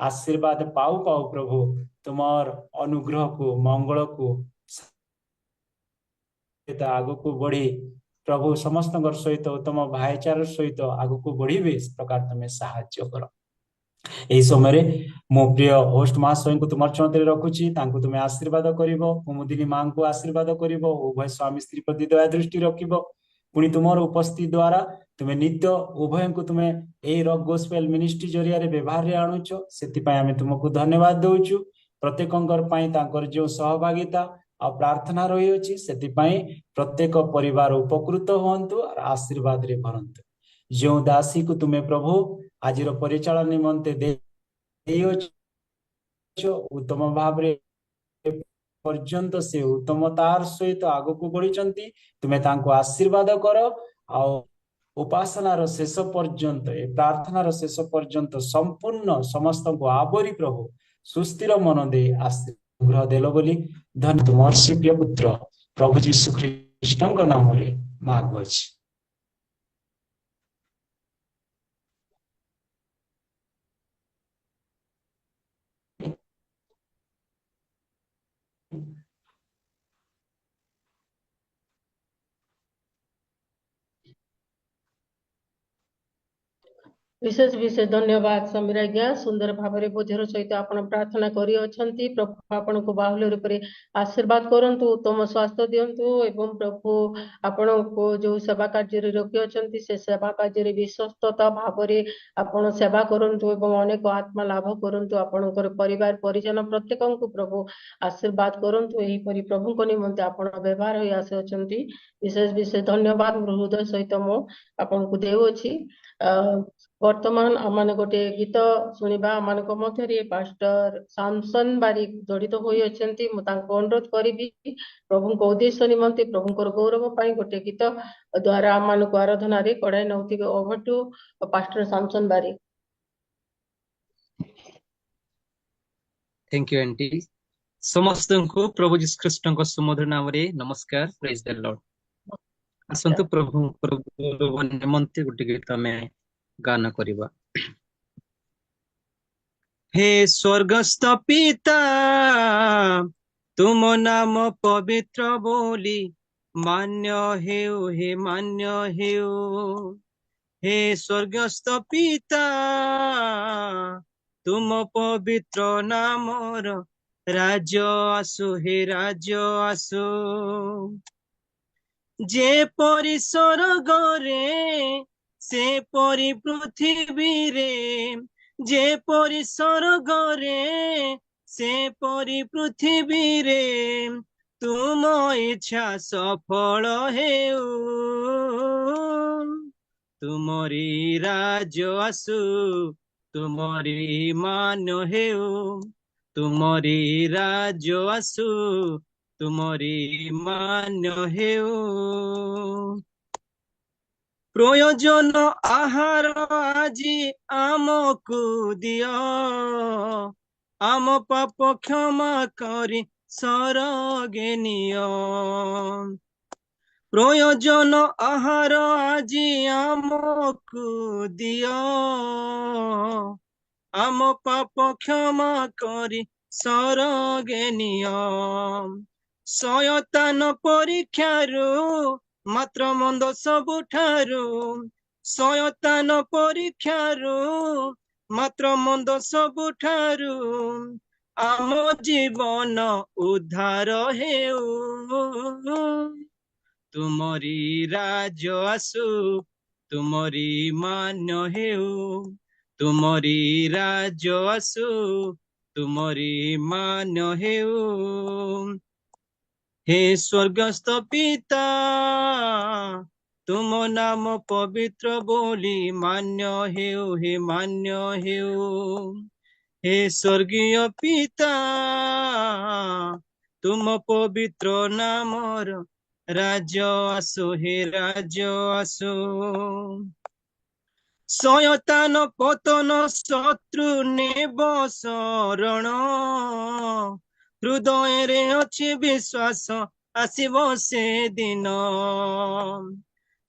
आशीर्वाद पाऊ पाऊ प्रभु तुमर अनुग्रह को मंगल को आग को बढ़ी प्रभु समस्त सहित उत्तम भाईचार सहित आग को बढ़े इस प्रकार तुम्हें साहाय्य कर यही समय मो प्रिय होस्ट महाशय को तुम चरण रखुची तुम्हें आशीर्वाद कर कुमुदिनी माँ को आशीर्वाद कर उभय स्वामी स्त्री प्रति दया दृष्टि रखिब पुणी तुमर उपस्थिति द्वारा तुम्हें नित्य उभय को तुम्हें यही रॉक गॉस्पेल मिनिस्ट्री जरिया व्यवहार आणुच से तुमको धन्यवाद दौचु प्रत्येक जो सहभागिता आ प्रार्थना रही अछि से प्रत्येक परिवार उपकृत होंतु और आशीर्वाद रे भरंतु जो दासी को तुम्हें प्रभु आज परिचालन निमंते उत्तम भाव रे पर्यंत से उत्तमतार सहित आग को बढ़ी तुम्हें तांको आशीर्वाद कर आ उपासनार शेष पर्यंत ए प्रार्थनार शेष पर्यंत संपूर्ण समस्त को आवरी प्रभु सुस्थिर मन दे आशीर्वाद देल बोली धन्य तुम प्रिय पुत्र प्रभु यीशु ख्रीष्ट नाम रे मांगुअछि। विशेष विशेष धन्यवाद समीर आज्ञा सुंदर भाव में बोझर सहित आपण प्रार्थना करी प्रभु आपण को बाहुल्य रूप से आशीर्वाद करंतु उत्तम स्वास्थ्य दियंतु एवं प्रभु आपण को जो सेवा कार्य रखी अच्छी से सेवा कार्य विश्वस्तता भाव में आपण सेवा करंतु एवं अनेक आत्मा लाभ करंतु आपणकर परिवार परिजन प्रत्येक को प्रभु आशीर्वाद करंतु एही परि प्रभु को निमंते आपण व्यवहार होई आसे अछंती विशेष विशेष धन्यवाद हृदय सहित मो आपण को देउछि। वर्तमान आम गोटे गीत शुणा आम मध्य पास्टर सामसन बारिक जड़ित होई अछंती अनुरोध करी प्रभु को उद्देश्य निमंते प्रभुकर गौरव पाई गोटे गीत द्वारा आम को आराधना रे कड़ाई नौथिबे over to pastor Samson Barik. Thank you aunty समस्त को प्रभु जीसस ख्रीष्ट को सुमधुर नाम रे नमस्कार प्रेज द लॉर्ड असंतु प्रभु प्रभु निमंते गोटे गीत में गान करिबा। हे स्वर्गस्थ पिता तुम नाम पवित्र बोली मान्य हेउ हे मान्य हेउ हे स्वर्गस्थ पिता तुम पवित्र नामर राज्य आसु हे राज्य आसु जे परि स्वर्ग रे से परि पृथ्वी रे जे परि स्वर्ग रे से परि पृथ्वी रे तुम इच्छा सफल हेउ तुमरी राज्य आसु ତୁମରି ମାନ ହେଉ, ତୁମରି ରାଜ ଆସୁ, ତୁମରି ମାନ ହେଉ। ପ୍ରୟୋଜନ ଆହାର ଆଜି ଆମକୁ ଦିଅ, ଆମ ପାପ କ୍ଷମା କରି ସରଗେ ନିଅ। ପ୍ରୟୋଜନ ଆହାର ଆଜି ଆମକୁ ଦିଅ, ଆମ ପାପ କ୍ଷମା କରି ସରଗେ ନିଅ। ଶୟତାନ ପରୀକ୍ଷାରୁ ମାତ୍ର ମନ୍ଦ ସବୁଠାରୁ, ଶୟତାନ ପରୀକ୍ଷାରୁ ମାତ୍ର ମନ୍ଦ ସବୁଠାରୁ ଆମ ଜୀବନ ଉଦ୍ଧାର ହେଉ। ତୁମରି ରାଜ ଆସୁ, ତୁମରି ମାନ ହେଉ, ତୁମରି ରାଜ ଆସୁ, ତୁମରି ମାନ ହେଉ। हे स्वर्गस्थ पिता, तुम नाम पवित्र बोली मान्य हेउ, हे मान्य हेउ। हे स्वर्गीय पिता, तुम पवित्र नामर राज आसो, हे राज आसो। शयतान पतन शत्रु नेब शरण, हृदय अच्छी विश्वास आसब से दिन।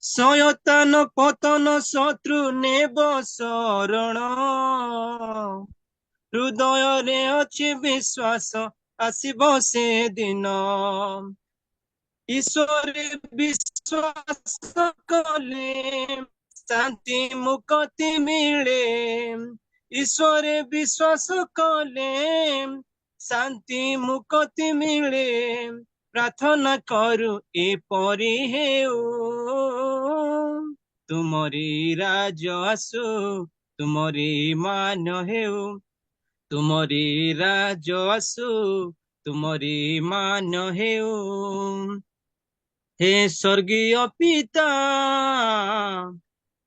शयतान पतन शत्रु नेब शरण, हृदय अच्छी विश्वास आसब से दिन। ईश्वर विश्वास कले शांति मुक्ति मिले, ईश्वर विश्वास कले शांति मुक्ति मिले। प्रार्थना करू एपरि हेउ, तुमरी राज आसु, तुमरी मान हेउ, तुमरी राज आसु, तुमरी मान हेउ। हे स्वर्गीय पिता,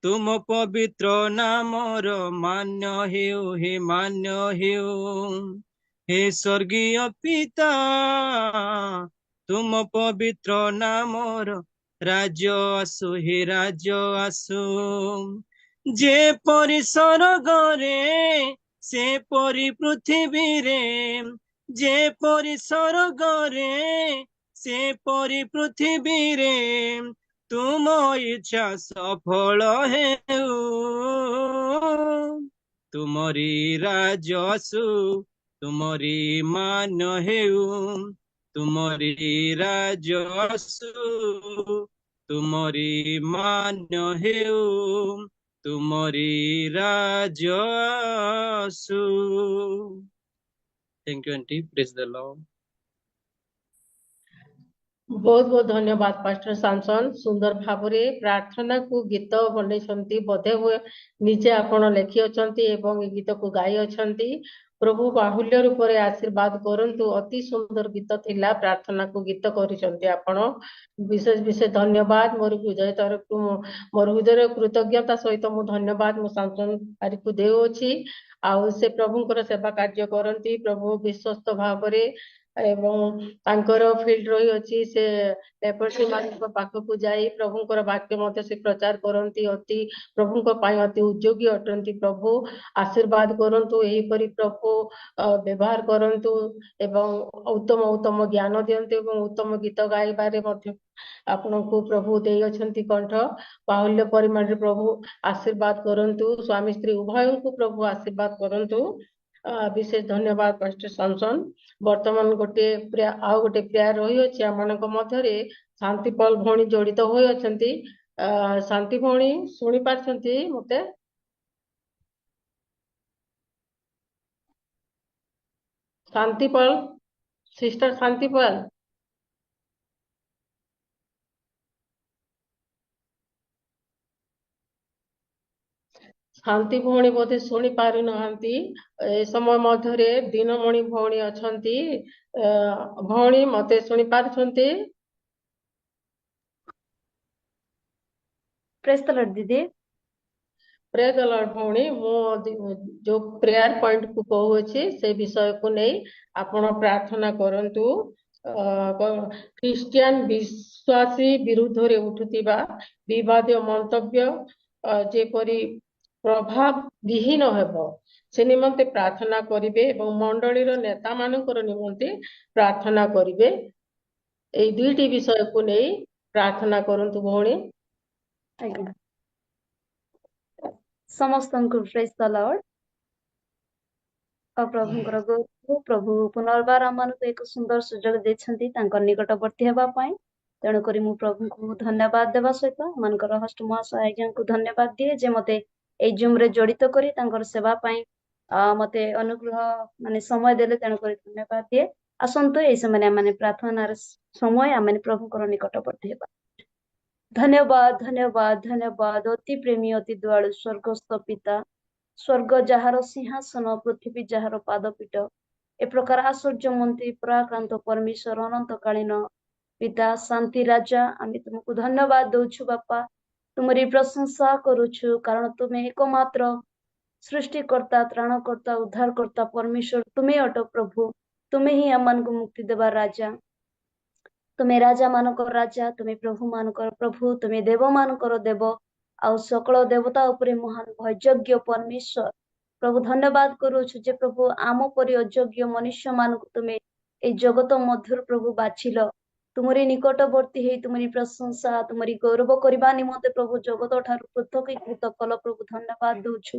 तुम पवित्र नामर मान्य हेउ, हे मान्य हेउ। हे स्वर्गीय पिता, तुम पवित्र नामर राज आसु, हे राज आसु। जे परि स्वर्गरे से परि पृथ्वीरे, जे परि स्वर्गरे से परि पृथ्वीरे, तुम इच्छा सफल हेउ। तुमरी राज आसु, तुमरी मान हेउ, तुमरी राज आसु, तुमरी मान हेउ, तुमरी राज आसु। Thank you aunty, praise the Lord. बहुत बहुत धन्यवाद पास्टर सैमसन, सुंदर भावरे प्रार्थना को गीत बनेछंती, बोधे हुए निजे आपण लेखि अछंती एवं ए गीत को गाई अछंती। प्रभु बाहुल्य रूप रे आशीर्वाद करंतु। अति सुंदर गीत थिला, प्रार्थना को गीत करिसंती आपण, विशेष विशेष धन्यवाद। मोर हृदय तरफ मोर हृदय कृतज्ञता सहित मु धन्यवाद मु सैमसन पारी को देउ अछि। आउ से प्रभुंकर सेवा कार्य करंती, प्रभु विश्वस्त भावरे एवं तांकर फील्ड रही अछि, से लेपर्सी मानक पाखकु जाई प्रभुंकर वाक्य मते से प्रचार करंती। अति प्रभुंक पाई अति उद्योगी अटंती। प्रभु आशीर्वाद करंतु, एही परि प्रभु व्यवहार करंतु एवं उत्तम उत्तम ज्ञान दियंतु एवं उत्तम गीत गाइबारे मध्य आपनको प्रभु देई अछंती कंठ। बाहुल्य परिमाण रे प्रभु आशीर्वाद करंतु, स्वामी स्त्री उभय को प्रभु आशीर्वाद करंतु। विशेष धन्यवाद पास्टर सैमसन। वर्तमान गोटे आउ गोटे प्रेयर रही अछि आमनक मध्यरे, शांतिपाल भौणी जड़ित होई अछंती। शांति भौणी सुनि पारछंती मते? शांतिपाल, सिस्टर शांतिपाल। शांति भौणी बोधे शुणी पारि नहांती। ए समय मध्यरे दिनमणि भौणी अछंती। भौणी मते शुणी पारछंती? प्रेज द लॉर्ड दीदी। प्रेज द लॉर्ड भौणी मो जो प्रेयर पॉइंट को कहूची से विषय को नहीं आपण प्रार्थना करंतु ख्रिस्टियन विश्वासी विरुद्ध रे उठुतिबा विवादीय मंतव्य जेपरी प्रभाव विहीन हेबो से निमंते प्रार्थना करिवे एवं मंडलीर नेता मानकर निमंते प्रार्थना करिवे एई दुईटी विषय को नहीं प्रार्थना करंतु भौणी। आज्ञा समस्तଙ୍କୁ ପ୍ରେଜ୍ ଦ ଲର୍ଡ। ପ୍ରଭୁଙ୍କର ଗୌରବ ପ୍ରଭୁ ପୁନର୍ବାର ଆମମାନଙ୍କୁ ଏକ ସୁନ୍ଦର ସୁଯୋଗ ଦେଇଛନ୍ତି ତାଙ୍କ ନିକଟବର୍ତ୍ତୀ ହେବା ପାଇଁ। ତେଣୁକରି ମୁଁ ପ୍ରଭୁଙ୍କୁ ଧନ୍ୟବାଦ ଦେବା ସହିତ ଏମାନଙ୍କର ହୋଷ୍ଟ ମହାଶୟ ଆଜ୍ଞାଙ୍କୁ ଧନ୍ୟବାଦ ଦିଏ ଯେ ମତେ ଏଇ ଜୁମ୍ ରେ ଜଡିତ କରି ତାଙ୍କର ସେବା ପାଇଁ ମତେ ଅନୁଗ୍ରହ ମାନେ ସମୟ ଦେଲେ। ତେଣୁକରି ଧନ୍ୟବାଦ ଦିଏ। ଆସନ୍ତୁ ଏଇ ସମୟରେ ଆମେ ପ୍ରାର୍ଥନାର ସମୟ ଆମେ ପ୍ରଭୁଙ୍କର ନିକଟବର୍ତ୍ତୀ ହେବା। ଧନ୍ୟବାଦ ଧନ୍ୟବାଦ ଧନ୍ୟବାଦ ଅତି ପ୍ରେମୀ ଅତି ଦୟାଳୁ ସ୍ୱର୍ଗସ୍ଥ ପିତା, ସ୍ୱର୍ଗ ଯାହାର ସିଂହାସନ ପୃଥିବୀ ଯାହାର ପାଦପୀଠ, ଏ ପ୍ରକାର ଆଶ୍ଚର୍ଯ୍ୟମନ୍ତ୍ରୀ ପରାକ୍ରାନ୍ତ ପରମେଶ୍ୱର ଅନନ୍ତକାଳୀନ ପିତା ଶାନ୍ତି ରାଜା, ଆମେ ତୁମକୁ ଧନ୍ୟବାଦ ଦଉଛୁ ବାପା, ତୁମରି ପ୍ରଶଂସା କରୁଛୁ କାରଣ ତୁମେ ଏକମାତ୍ର ସୃଷ୍ଟିକର୍ତ୍ତା ତ୍ରାଣକର୍ତ୍ତା ଉଦ୍ଧାରକର୍ତ୍ତା ପରମେଶ୍ୱର ତୁମେ ଅଟ ପ୍ରଭୁ। ତୁମେ ହିଁ ଆମମାନଙ୍କୁ ମୁକ୍ତି ଦେବା ରାଜା, ତୁମେ ରାଜା ମାନଙ୍କର ରାଜା, ତୁମେ ପ୍ରଭୁ ମାନଙ୍କର ପ୍ରଭୁ, ତୁମେ ଦେବ ମାନଙ୍କର ଦେବ ଆଉ ସକଳ ଦେବତା ଉପରେ ମହାନ ଭୟଯୋଗ୍ୟ ପରମେଶ୍ୱର। ପ୍ରଭୁ ଧନ୍ୟବାଦ କରୁଛୁ ଯେ ପ୍ରଭୁ ଆମ ପରି ଅଯୋଗ୍ୟ ମନୁଷ୍ୟ ମାନଙ୍କୁ ତୁମେ ଏଇ ଜଗତ ମଧ୍ୟରୁ ପ୍ରଭୁ ବାଛିଲ, ତୁମରି ନିକଟବର୍ତ୍ତୀ ହେଇ ତୁମରି ପ୍ରଶଂସା ତୁମରି ଗୌରବ କରିବା ନିମନ୍ତେ ପ୍ରଭୁ ଜଗତ ଠାରୁ ପୃଥକୀକୃତ କଲ। ପ୍ରଭୁ ଧନ୍ୟବାଦ ଦଉଛୁ,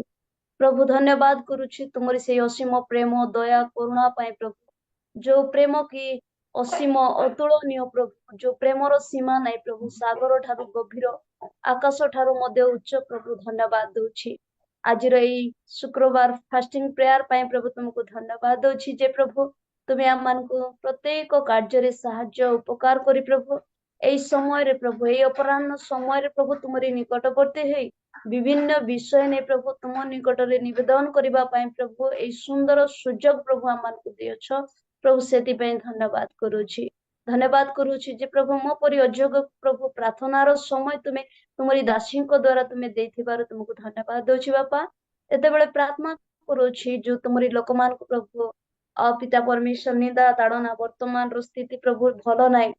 ପ୍ରଭୁ ଧନ୍ୟବାଦ କରୁଛି ତୁମରି ସେଇ ଅସୀମ ପ୍ରେମ ଦୟା କରୁଣା ପାଇଁ ପ୍ରଭୁ, ଯୋଉ ପ୍ରେମ କି ଅସୀମ ଅତୁଳନୀୟ ପ୍ରଭୁ, ଯୋଉ ପ୍ରେମର ସୀମା ନାହିଁ ପ୍ରଭୁ, ସାଗର ଠାରୁ ଗଭୀର ଆକାଶ ଠାରୁ ମଧ୍ୟ ଉଚ୍ଚ। ପ୍ରଭୁ ଧନ୍ୟବାଦ ଦଉଛି ଆଜିର ଏଇ ଶୁକ୍ରବାର ଫାଷ୍ଟିଂ ପ୍ରେୟାର ପାଇଁ ପ୍ରଭୁ ତୁମକୁ ଧନ୍ୟବାଦ ଦଉଛି ଯେ ପ୍ରଭୁ ତୁମେ ଆମମାନଙ୍କୁ ପ୍ରତ୍ୟେକ କାର୍ଯ୍ୟରେ ସାହାଯ୍ୟ ଉପକାର କରି ପ୍ରଭୁ ଏଇ ସମୟରେ ପ୍ରଭୁ ଏଇ ଅପରାହ୍ନ ସମୟରେ ପ୍ରଭୁ ତୁମରି ନିକଟବର୍ତ୍ତୀ ହେଇ ବିଭିନ୍ନ ବିଷୟ ନେଇ ପ୍ରଭୁ ତୁମ ନିକଟରେ ନିବେଦନ କରିବା ପାଇଁ ପ୍ରଭୁ ଏଇ ସୁନ୍ଦର ସୁଯୋଗ ପ୍ରଭୁ ଆମମାନଙ୍କୁ ଦେଇଅଛ। ପ୍ରଭୁ ସେଥିପାଇଁ ଧନ୍ୟବାଦ କରୁଛି, ଧନ୍ୟବାଦ କରୁଛି ଯେ ପ୍ରଭୁ ମୋ ପରି ଅଯୋଗ ପ୍ରଭୁ ପ୍ରାର୍ଥନାର ସମୟ ତୁମେ ତୁମରି ଦାସୀଙ୍କ ଦ୍ଵାରା ତୁମେ ଦେଇଥିବାରୁ ତୁମକୁ ଧନ୍ୟବାଦ ଦଉଛି ବାପା। ଏତେବେଳେ ପ୍ରାର୍ଥନା କରୁଛି ଯୋଉ ତୁମରି ଲୋକମାନଙ୍କୁ ପ୍ରଭୁ ପିତା ପରମେଶ୍ୱର ନିନ୍ଦା ତାଡନା ବର୍ତ୍ତମାନର ସ୍ଥିତି ପ୍ରଭୁ ଭଲ ନାହିଁ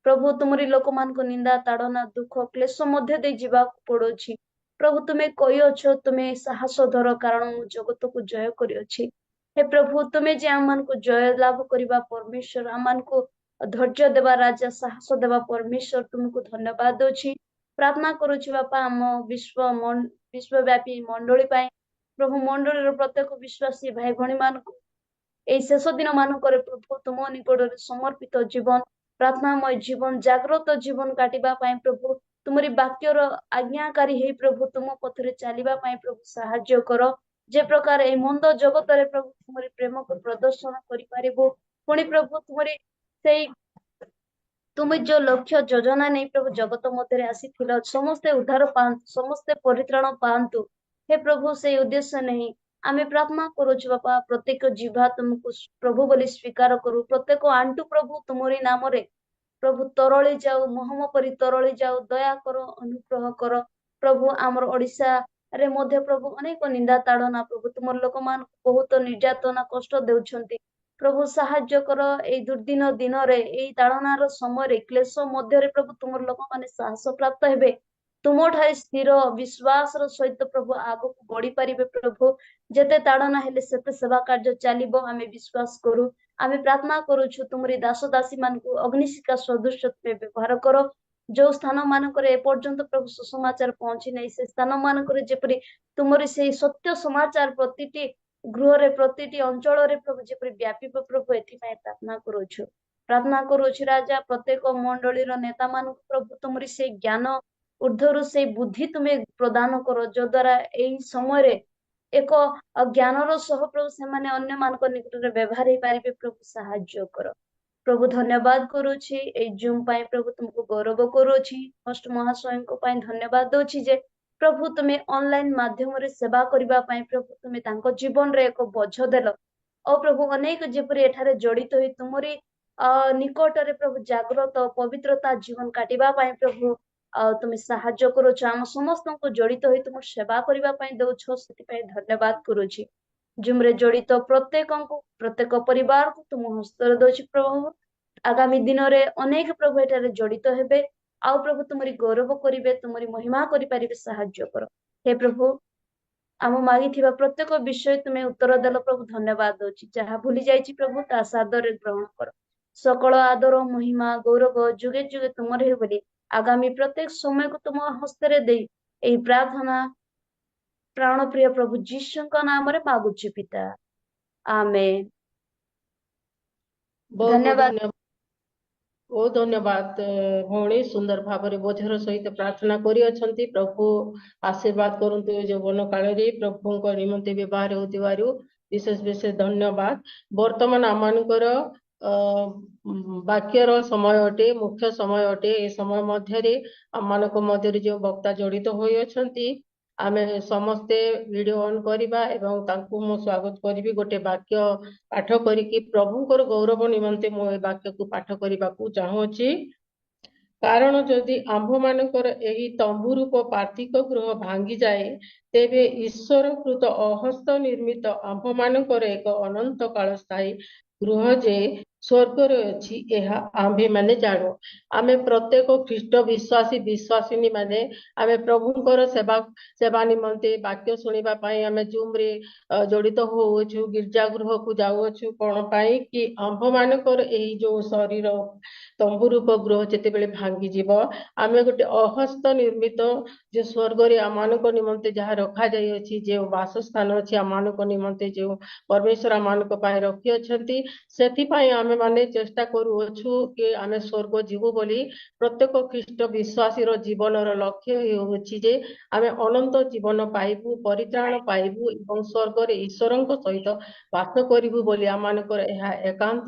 ପ୍ରଭୁ, ତୁମରି ଲୋକମାନଙ୍କ ନିନ୍ଦା ତାଡନା ଦୁଃଖ କ୍ଲେଶ ମଧ୍ୟ ଦେଇ ଯିବାକୁ ପଡୁଛି ପ୍ରଭୁ। ତୁମେ କହିଅଛ ତୁମେ ସାହସ ଧର କାରଣ ମୁଁ ଜଗତକୁ ଜୟ କରିଅଛି। हे प्रभु तुमे जे आमମାନଙ୍କୁ जय लाभ କରିବା परमेश्वर, आमମାନଙ୍କୁ धैर्य देवा राजा, साहस देवा परमेश्वर, तुमको धन्यवाद दଉଛି। प्रार्थना करूछि बापा आम विश्वव्यापी मंडली पाए प्रभु, मंडलीर प्रत्येक विश्वासी भाई भणी मानक एई शेष दिन मानकर प्रभु तुम निकटरे समर्पित जीवन, प्रार्थनामय जीवन, जागृत जीवन काटिबा पाए प्रभु, तुमरी वाक्यर आज्ञाकारी हे प्रभु तुम पथरे चलिबा पाए प्रभु साहाय्य कर। जे प्रकार ए मंद जगत रे प्रभु तुमरी प्रेम को प्रदर्शन करि पारिबो, पुणी प्रभु तुमरी सेई तुम जो लक्ष्य योजना नहीं प्रभु जगत मध्य आसीथिल समस्ते उद्धार पांतु, समस्ते परित्राण पांतु। हे प्रभु से उद्देश्य नहीं आमे प्रार्थना करूछु बापा, प्रत्येक जीवा तुमको प्रभु बोली स्वीकार करू, प्रत्येक आंटू प्रभु तुमरी नाम रे प्रभु तरली जाऊ, महम परी तरली जाऊ, दया कर अनुग्रह कर प्रभु। आमर ओडिशा रे मध्य प्रभु अनेक निंदा ताड़ना प्रभु तुम लोक मान बहुत निर्यातना कष्ट देउछंती प्रभु, साहाय्य कर ए दुर्दिन दिन रे ए ताड़नार समय रे क्लेश मध्य रे प्रभु तुम लोक माने साहस प्राप्त हेबे, तुम ठारे स्थिर विश्वास रो सहित प्रभु आगो को बढ़ी पारिबे प्रभु। जेते ताड़ना हेले सेते सेवा कार्य चलिबो आमे विश्वास करू। आमे प्रार्थना करूछु तुमरी दास दासी मान को अग्निशिखा सदृश तुमे व्यवहार करो। जो स्थान मानक एपर्यंत प्रभु सुसमाचार पहुंची नहीं से स्थान मानक जेपरी तुमरी से सत्य समाचार प्रतिटी गृह रे प्रतिटी अंचल रे प्रभु जेपरी व्यापी प्रभु एथिपाई प्रार्थना करूछु राजा। प्रत्येक मंडली रो नेता मान प्रभु तुमरी से ज्ञान ऊर्ध्वरु से बुद्धि तुमे प्रदान करो, जो द्वारा एई समय रे एक ज्ञान रो सह प्रभु से माने अन्य मानक निकट रे व्यवहार ही पारिबे प्रभु, साहाय्य करो प्रभु। धन्यवाद करूछि ए जूम पाए प्रभु तुमको गौरव करूछि। होस्ट महाशय को पाए धन्यवाद दोछि जे प्रभु तुमे ऑनलाइन माध्यम रे सेवा करबा पाए प्रभु तुमे तांको जीवन रे एक बोझ देलो और प्रभु अनेक जेपरि एठारे जड़ित होई तुमरी निकट रे प्रभु जागृत पवित्रता जीवन काटिबा पाए प्रभु तुम साहाଯ୍य करुछ आम समस्त को जड़ित होई तुम सेवा करबा पई दउछ सेति धन्यवाद करुछि जुमरे जड़ित प्रत्येक परिवार को तुम हस्तर दउछि प्रभु आगामी दिन रे अनेक प्रभु एटारे जड़ित हेबे आउ प्रभु तुमरी गौरव करिवे तुमरी महिमा करि परिबे साहाय्य कर हे प्रभु आम मागिथिबा प्रत्येक विषय तुम्हें उत्तर देल प्रभु धन्यवाद दउछि जहा भूली जाइछि प्रभु ता सादर ग्रहण कर सकल आदर महिमा गौरव जुगे जुगे तुमरे हे बोली आगामी प्रत्येक समय को तुम हस्तरे दे एही प्रार्थना प्राण प्रिय प्रभु जीशुଙ୍କ नामରେ मागुछि पिता आमेन बहुत बहुत धन्यवाद धन्यवाद बहुत धन्यवाद भौणी सुंदर भाବରେ ବୋଝର ସହିତ ପ୍ରାର୍ଥନା କରିଅଛନ୍ତି ପ୍ରଭୁ ଆଶୀର୍ବାଦ କରନ୍ତୁ ଯୌବନ କାଳରେ ପ୍ରଭୁଙ୍କ ନିମନ୍ତେ ବ୍ୟବହାର ହେଉଥିବାରୁ ବିଶେଷ ବିଶେଷ ଧନ୍ୟବାଦ ବର୍ତ୍ତମାନ ଆମମାନଙ୍କର ବାକ୍ୟର ସମୟ ଅଟେ ମୁଖ୍ୟ ସମୟ ଅଟେ ଏ ସମୟ ମଧ୍ୟରେ ଆମମାନଙ୍କ ମଧ୍ୟରେ ଯେଉଁ ବକ୍ତା ଜଡ଼ିତ ହୋଇଅଛନ୍ତି ଆମେ ସମସ୍ତେ ଭିଡିଓ ଅନ୍ କରିବା ଏବଂ ତାଙ୍କୁ ମୁଁ ସ୍ୱାଗତ କରିବି ଗୋଟେ ବାକ୍ୟ ପାଠ କରିକି ପ୍ରଭୁଙ୍କର ଗୌରବ ନିମନ୍ତେ ମୁଁ ଏ ବାକ୍ୟକୁ ପାଠ କରିବାକୁ ଚାହୁଁଅଛି କାରଣ ଯଦି ଆମ୍ଭମାନଙ୍କର ଏହି ତମ୍ବୁ ରୂପ ପାର୍ଥିକ ଗୃହ ଭାଙ୍ଗିଯାଏ ତେବେ ଈଶ୍ୱରକୃତ ଅହସ୍ତ ନିର୍ମିତ ଆମ୍ଭମାନଙ୍କର ଏକ ଅନନ୍ତ କାଳ ସ୍ଥାୟୀ ଗୃହ ଯେ ସ୍ୱର୍ଗରେ ଅଛି ଏହା ଆମ୍ଭେମାନେ ଜାଣୁ ଆମେ ପ୍ରତ୍ୟେକ ଖ୍ରୀଷ୍ଟ ବିଶ୍ୱାସିନୀ ମାନେ ଆମେ ପ୍ରଭୁଙ୍କର ସେବା ନିମନ୍ତେ ବାକ୍ୟ ଶୁଣିବା ପାଇଁ ଆମେ ଜୁମ୍ରେ ଜଡ଼ିତ ହୋଉଛୁ ଗିର୍ଜା ଗୃହକୁ ଯାଉଅଛୁ କ'ଣ ପାଇଁ କି ଆମ୍ଭମାନଙ୍କର ଏହି ଯୋଉ ଶରୀର ତମ୍ବୁ ରୂପ ଗୃହ ଯେତେବେଳେ ଭାଙ୍ଗିଯିବ ଆମେ ଗୋଟେ ଅହସ୍ତ ନିର୍ମିତ ଯେ ସ୍ୱର୍ଗରେ ଆମମାନଙ୍କ ନିମନ୍ତେ ଯାହା ରଖାଯାଇଅଛି ଯେଉଁ ବାସସ୍ଥାନ ଅଛି ଆମମାନଙ୍କ ନିମନ୍ତେ ଯେଉଁ ପରମେଶ୍ୱର ଆମମାନଙ୍କ ପାଇଁ ରଖିଅଛନ୍ତି ସେଥିପାଇଁ ଆମେମାନେ ଚେଷ୍ଟା କରୁଅଛୁ କି ଆମେ ସ୍ୱର୍ଗ ଯିବୁ ବୋଲି ପ୍ରତ୍ୟେକ ଖ୍ରୀଷ୍ଟ ବିଶ୍ୱାସୀର ଜୀବନର ଲକ୍ଷ୍ୟ ହେଉଛି ଯେ ଆମେ ଅନନ୍ତ ଜୀବନ ପାଇବୁ ପରିତ୍ରାଣ ପାଇବୁ ଏବଂ ସ୍ୱର୍ଗରେ ଈଶ୍ୱରଙ୍କ ସହିତ ବାସ କରିବୁ ବୋଲି ଆମମାନଙ୍କର ଏହା ଏକାନ୍ତ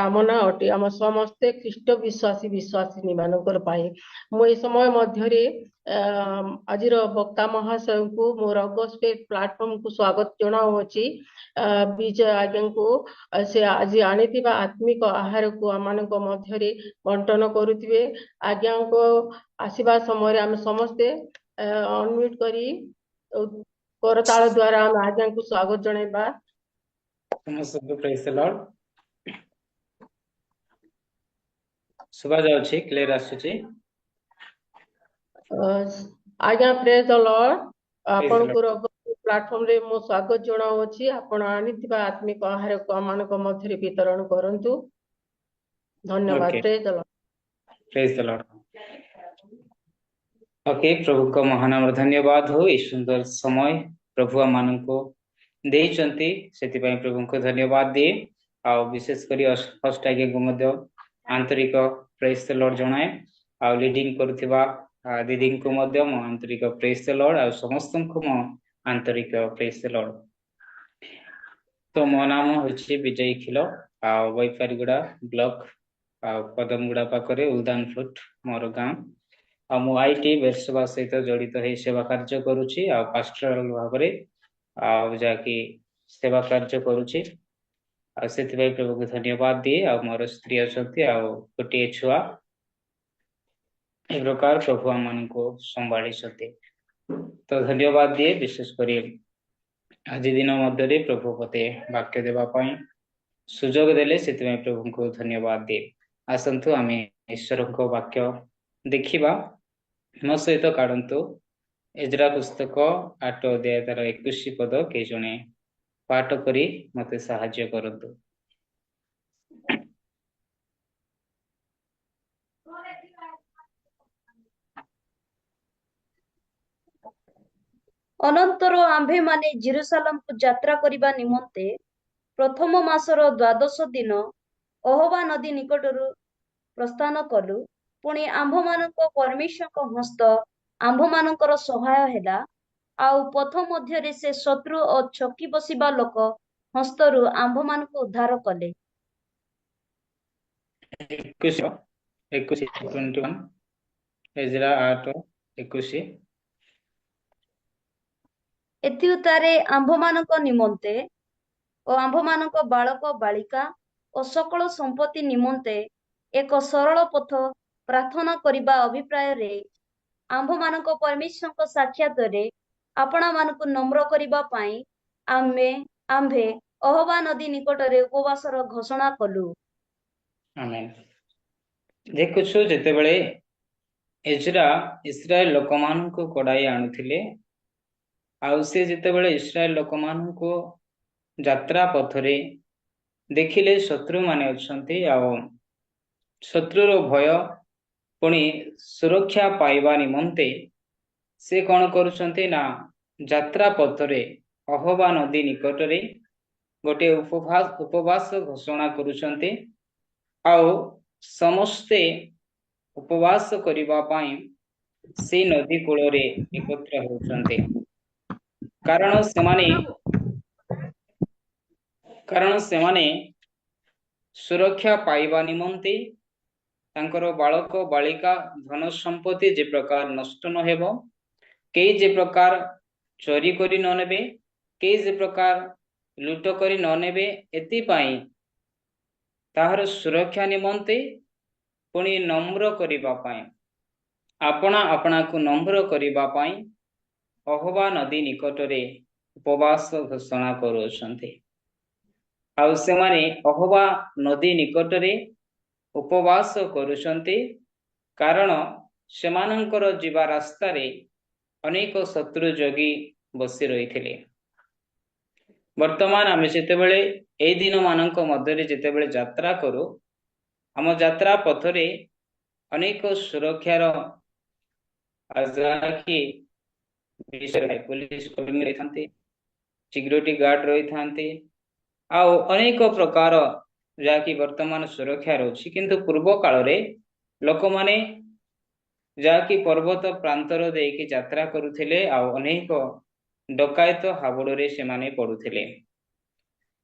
କାମନା ଅଟେ ଆମ ସମସ୍ତେ ଖ୍ରୀଷ୍ଟ ବିଶ୍ୱାସିନୀ ମାନଙ୍କର ପାଇଁ ମୁଁ ଏ ସମୟ ମଧ୍ୟରେ ଆଜିର ବକ୍ତା ମହାଶୟଙ୍କୁ ମୋର ଗସ୍ପେଲ ପ୍ଲାଟଫର୍ମକୁ ସ୍ୱାଗତ ଜଣାଉଅଛି ବିଜୟ ଆଜ୍ଞାଙ୍କୁ ସେ ଆଜି ଆଣିଥିବା ଆତ୍ମିକ ଆହାରକୁ ଆମମାନଙ୍କ ମଧ୍ୟରେ ବଣ୍ଟନ କରୁଥିବେ ଆଜ୍ଞାଙ୍କ ଆସିବା ସମୟରେ ଆମେ ସମସ୍ତେ ଅନମ୍ୟୁଟ କରି କରତାଳ ଦ୍ୱାରା ଆମେ ଆଜ୍ଞାଙ୍କୁ ସ୍ୱାଗତ ଜଣାଇବା ସମସ୍ତଙ୍କୁ ପ୍ରେଜ ଦ ଲର୍ଡ ଶୁଭା ଯାଉଛି କ୍ଲିୟର ଆସୁଛି ଆଜ୍ଞା ପ୍ରେଜ ଦ ଲର୍ଡ ଆପଣଙ୍କୁ ପ୍ଲାଟଫର୍ମରେ ମୁଁ ସ୍ୱାଗତ ଜଣାଉଅଛି ଆପଣ ଆଣିଥିବା ଆତ୍ମିକ ଆହାରକୁ ଆମମାନଙ୍କ ମଧ୍ୟରେ ବିତରଣ କରନ୍ତୁ ଧନ୍ୟବାଦ ପ୍ରେଜ ଦ ଲର୍ଡ ପ୍ରେଜ ଦ ଲର୍ଡ ଓକେ ପ୍ରଭୁଙ୍କ ମହାନାମର ଧନ୍ୟବାଦ ହଉ ଏହି ସୁନ୍ଦର ସମୟ ପ୍ରଭୁ ଆମମାନଙ୍କୁ ଦେଇଛନ୍ତି ସେଥିପାଇଁ ପ୍ରଭୁଙ୍କୁ ଧନ୍ୟବାଦ ଦିଏ ଆଉ ବିଶେଷ କରି ଫାର୍ଷ୍ଟ ଆଜ୍ଞାଙ୍କୁ ମଧ୍ୟ ଆନ୍ତରିକ ପ୍ରେଜ ଦ ଲର୍ଡ ଜଣାଏ ଆଉ ଲିଡିଂ କରୁଥିବା ଦିଦିଙ୍କୁ ମଧ୍ୟ ମୁଁ ଆନ୍ତରିକ ପ୍ରେଜ ଦ ଲର୍ଡ ଆଉ ସମସ୍ତଙ୍କୁ ମୁଁ ଆନ୍ତରିକ ପ୍ରେଜ ଦ ଲର୍ଡ ତ ମୋ ନାମ ହେଉଛି ବିଜୟ ଖିଲ ଆଉ ବୈପାରିଗୁଡ଼ା ବ୍ଲକ ଆଉ ପଦମଗୁଡ଼ା ପାଖରେ ଉଲଦାନଫୁଟ ମୋର ଗାଁ ଆଉ ମୁଁ ଆଇଟି ବେରସଭା ସହିତ ଜଡ଼ିତ ହେଇ ସେବା କାର୍ଯ୍ୟ କରୁଛି ଆଉ ପାଷ୍ଟରାଲ ଭାବରେ ଆଉ ଯାହାକି ସେବା କାର୍ଯ୍ୟ କରୁଛି ଆଉ ସେଥିପାଇଁ ପ୍ରଭୁକୁ ଧନ୍ୟବାଦ ଦିଏ ଆଉ ମୋର ସ୍ତ୍ରୀ ଅଛନ୍ତି ଆଉ ଗୋଟିଏ ଛୁଆ ଏ ପ୍ରକାର ପ୍ରଭୁ ଆମମାନଙ୍କୁ ସମ୍ଭାଳିଛନ୍ତି ତ ଧନ୍ୟବାଦ ଦିଏ ବିଶେଷ କରି ଆଜି ଦିନ ମଧ୍ୟରେ ପ୍ରଭୁ ମତେ ବାକ୍ୟ ଦେବା ପାଇଁ ସୁଯୋଗ ଦେଲେ ସେଥିପାଇଁ ପ୍ରଭୁଙ୍କୁ ଧନ୍ୟବାଦ ଦିଏ ଆସନ୍ତୁ ଆମେ ଈଶ୍ୱରଙ୍କ ବାକ୍ୟ ଦେଖିବା ମୋ ସହିତ କାଢ଼ନ୍ତୁ ଏଜ୍ରା ପୁସ୍ତକ 8 ଅଧ୍ୟାୟ ତାର 21 ପଦ କେହି ଜଣେ ପାଠ କରି ମତେ ସାହାଯ୍ୟ କରନ୍ତୁ ଅନନ୍ତର ଆମ୍ଭେମାନେ ଜେରୁସାଲେମକୁ ଯାତ୍ରା କରିବା ନିମନ୍ତେ ପ୍ରଥମ ମାସର 12 ଦିନ ଅହବା ନଦୀ ନିକଟରୁ ପ୍ରସ୍ଥାନ କଲୁ ପୁଣି ଆମ୍ଭମାନଙ୍କ ପରମେଶ୍ୱରଙ୍କ ହସ୍ତ ଆମ୍ଭମାନଙ୍କର ସହାୟ ହେଲା ଆଉ ପଥ ମଧ୍ୟରେ ସେ ଶତ୍ରୁ ଓ ଛକି ବସିବା ଲୋକ ହସ୍ତରୁ ଆମ୍ଭମାନଙ୍କୁ ଉଦ୍ଧାର କଲେ 21 ଏଜ୍ରା 8:21 ଏଥିଉତ୍ତାରେ ଆମ୍ଭମାନଙ୍କ ନିମନ୍ତେ ଓ ଆମ୍ଭମାନଙ୍କ ବାଳକ ବାଳିକା ଓ ସକଳ ସମ୍ପତ୍ତି ନିମନ୍ତେ ଏକ ସରଳ ପଥ ପ୍ରାର୍ଥନା କରିବା ଅଭିପ୍ରାୟରେ ଆମ୍ଭମାନଙ୍କ ପରମେଶ୍ୱରଙ୍କ ସାକ୍ଷାତରେ ଆପଣମାନଙ୍କୁ ନମ୍ର କରିବା ପାଇଁ ଆମ୍ଭେ ଅହବା ନଦୀ ନିକଟରେ ଉପବାସର ଘୋଷଣା କଲୁ। ଆମେନ୍। ଦେଖୁଛୁ ଯେତେବେଳେ ଏଜ୍ରା ଇସ୍ରାଏଲ ଲୋକମାନଙ୍କୁ କଡାଇ ଆଣୁଥିଲେ ଆଉ ସେ ଯେତେବେଳେ ଇସ୍ରାଏଲ ଲୋକମାନଙ୍କୁ ଯାତ୍ରା ପଥରେ ଦେଖିଲେ ଶତ୍ରୁମାନେ ଅଛନ୍ତି ଆଉ ଶତ୍ରୁର ଭୟ ପୁଣି ସୁରକ୍ଷା ପାଇବା ନିମନ୍ତେ ସେ କଣ କରୁଛନ୍ତି ନା ଯାତ୍ରା ପଥରେ ଅହବା ନଦୀ ନିକଟରେ ଗୋଟିଏ ଉପବାସ ଘୋଷଣା କରୁଛନ୍ତି ଆଉ ସମସ୍ତେ ଉପବାସ କରିବା ପାଇଁ ସେ ନଦୀ କୂଳରେ ଏକତ୍ର ହେଉଛନ୍ତି କାରଣ ସେମାନେ ସୁରକ୍ଷା ପାଇବା ନିମନ୍ତେ ତାଙ୍କର ବାଳକ ବାଳିକା ଧନ ସମ୍ପତ୍ତି ଯେ ପ୍ରକାର ନଷ୍ଟ ନ ହେବ, କେହି ଯେ ପ୍ରକାର ଚୋରି କରି ନ ନେବେ, କେହି ଯେ ପ୍ରକାର ଲୁଟ କରି ନ ନେବେ, ଏଥିପାଇଁ ତାହାର ସୁରକ୍ଷା ନିମନ୍ତେ ପୁଣି ନମ୍ର କରିବା ପାଇଁ ଆପଣାକୁ ନମ୍ର କରିବା ପାଇଁ ଅହବା ନଦୀ ନିକଟରେ ଉପବାସ ଘୋଷଣା କରୁଅଛନ୍ତି। ଆଉ ସେମାନେ ଅହବା ନଦୀ ନିକଟରେ ଉପବାସ କରୁଛନ୍ତି କାରଣ ସେମାନଙ୍କର ଯିବା ରାସ୍ତାରେ ଅନେକ ଶତ୍ରୁ ଜଗି ବସି ରହିଥିଲେ। ବର୍ତ୍ତମାନ ଆମେ ଯେତେବେଳେ ଏଇ ଦିନ ମାନଙ୍କ ମଧ୍ୟରେ ଯେତେବେଳେ ଯାତ୍ରା କରୁ, ଆମ ଯାତ୍ରା ପଥରେ ଅନେକ ସୁରକ୍ଷାର ଯାହାକି पुलिस कर्मी रही सिक्यूरिटी गार्ड रही आउ अनेक प्रकार जहाँकि वर्तमान सुरक्षा रही किंतु पूर्व काल रे लोक माने जहाँकि पर्वत प्रांतर देकी यात्रा करुथिले आउ अनेक डकायत हाबुड़े से माने पड़ुथिले।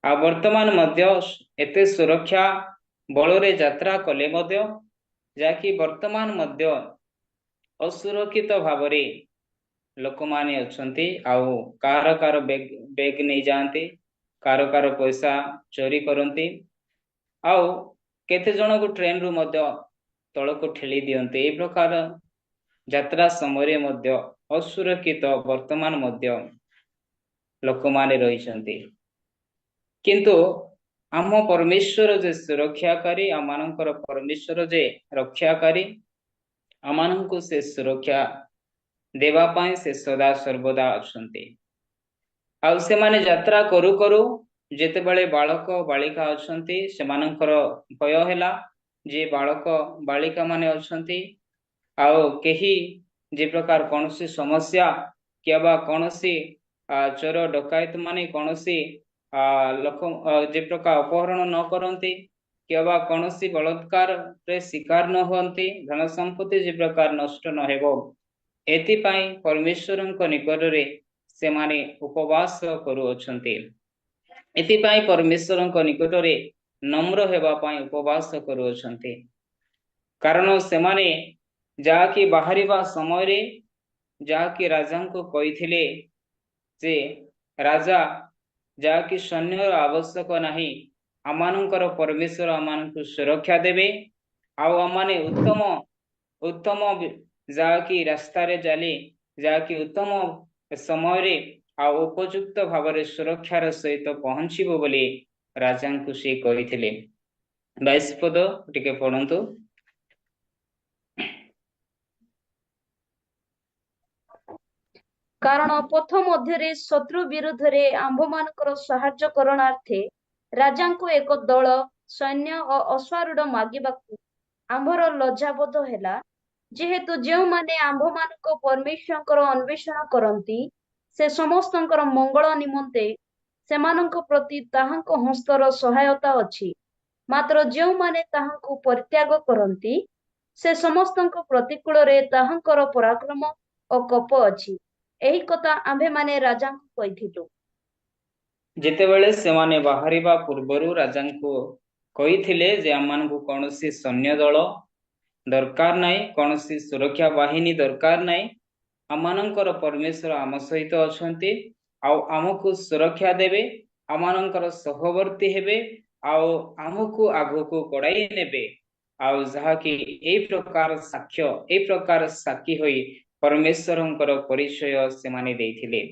आ वर्तमान मध्य एते सुरक्षा बल यात्रा कले मध्य जहाँकि वर्तमान मध्य असुरक्षित भाव लोक माने अछंती आउ कार बैग नहीं जाते, कार पैसा चोरी करती आउ केते जन को ट्रेन रु मध्य तल को ठेली दियंते। ए प्रकार यात्रा समय मध्य असुरक्षित वर्तमान मध्य लोक माने रहिसंती किंतु आम परमेश्वर जे सुरक्षाकारी आम मानकर परमेश्वर जे रक्षाकारी आम मानकु से सुरक्षा देवा पाए से सदा सर्वदा अछंती। आउ से माने यात्रा करू करू जेतेबेले बालक बालिका अछंती सेमानकर भय हैला जे बालक बालिका माने अछंती आउ केही जे प्रकार कोनसी समस्या केबा कोनसी चोर डकायत माने कोनसी लोक जे प्रकार अपहरण न करंती केबा कोनसी बलात्कार रे शिकार न होंती, धन संपत्ति जे प्रकार नष्ट न हेबो एथिपाई परमेश्वरଙ୍କ निकटरे से माने उपवास करूअछंती। एथिपाई परमेश्वरଙ୍କ निकटरे नम्र हेबा पाई उपवास करूअछंती कारण से माने जाकी बाहरिबा समय रे जाकी राजा को कहिथिले जे राजा जाकी सैन्य आवश्यक नाही, आमानकर परमेश्वर आमानकु सुरक्षा देबे आउ आमाने उत्तम उत्तम जाकी रास्ता रे जाली जाकी उत्तम समय रे आ उपयुक्त भाव रे सुरक्षार सहित पहुंचीबो बोली राजा को से कहिथिले। 22 पद टिके पढंतु। कारण पथ मध्य शत्रु विरुद्ध रे आंभ मानकर साहाय्य करणार्थे राजा को एक दल सैन्य और अश्वारूढ़ मागिबाकू आंभर लज्जाबोध हैला जेहेतु जो माने आंभ मानक परमेश्वर अन्वेषण करती से समस्तंकर मंगल निमंते सेमानंक प्रति ताहांक हस्तर सहायता अछि, मात्र जो माने ताहांको परित्याग करती से समस्तंक प्रतिकूल रे ताहांकर पराक्रम और कप अछि। एही कथा आंभे माने राजा को कहिथिलु। जेतेबेले सेमाने बाहरिबा पूर्वरु राजा को कहिथिले जे आमानकु कोनोसी सैन्य दल दरकार नाही, कोनोसी सुरक्षा बाहिनी दरकार नाही, आमानंकर परमेश्वर आम सहित अछंती आउ आमको सुरक्षा देबे, आमानंकर सहवर्ती हेबे आउ आमको आगको कड़ाई नेबे आउ जहा कि ए प्रकार साक्ष्य ए प्रकार साक्षी होई परमेश्वरंकर परिचय से माने देथिले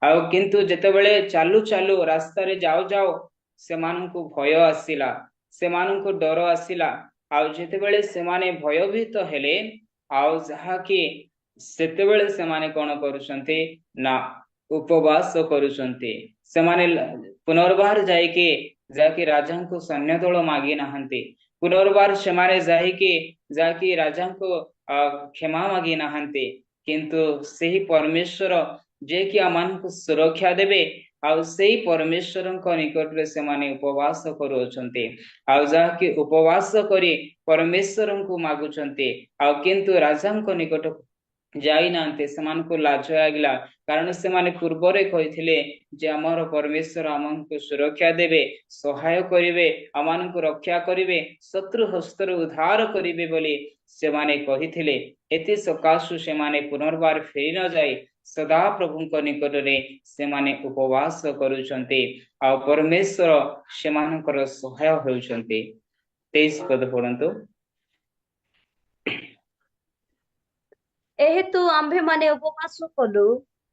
आउ किंतु जेतेबेले चालू चालू रास्ता रे जाओ जाओ से मानकु भय आसिला से मानकु डर आसिला आउ जेतेबेले से माने भयभीत हेले आउ जहा कि सेतेबेले से माने कोन करूछन्ते ना उपवास करूछन्ते से माने पुनर्बार जायके जाके राजा को सैन्य दल मागी नाहंते पुनर्बार से माने जाके राजा को क्षमा मागी नाहंते किंतु सेही परमेश्वर जे कि आमान को सुरक्षा देबे आउ सेही परमेश्वर निकट रे से माने उपवास करूछन्ते आउ जाके उपवास करी परमेश्वर को मागुछन्ते आउ किंतु राजा को निकट जाई नांते समान को लाज लागिला कारण से माने पूर्वरे कहिथिले जे हमर परमेश्वर आमन को सुरक्षा देबे सहाय करिवे आमान को रक्षा करिवे शत्रु हस्तर उद्धार करिवे बोली से माने कहिथिले एति सकाशु से माने पुनर्बार फेरी न जाय सदा प्रभु को निकट रे से माने उपवास करूछन्ते आ परमेश्वर से मानकर सहाय होउछन्ते 23 पद पढंतु एहेतु आम्भे माने उपवास कलु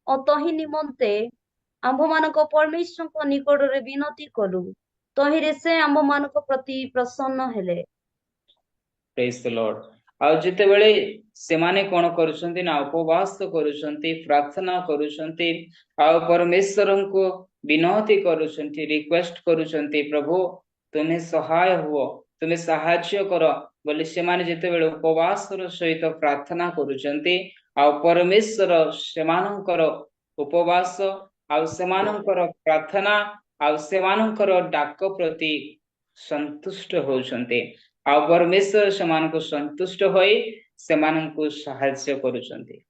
और तही निमंते आम्भ मानक परमेश्वर को निकट रे विनती कलु तहिरे से आम्भ मानक प्रति प्रसन्न हेले प्रेज द लॉर्ड आ जते बेले से माने कोन करूछन्ती ना उपवास करूछन्ती प्रार्थना करूछन्ती आ परमेश्वर को विनती करूछन्ती रिक्वेस्ट करूछन्ती प्रभु तुम्हें सहाय हुओ तुम्हें सहाय्य करो बोले से माने जते बेले उपवास रो सहित प्रार्थना करूछन्ती आ परमेश्वर सेमानकर उपवास आ सेमानकर प्रार्थना आ सेमानकर डाक प्रति संतुष्ट होउछन्ती आ परमेश्वर सेमान को संतुष्ट होई सेमान को सहाय्य करूछन्ती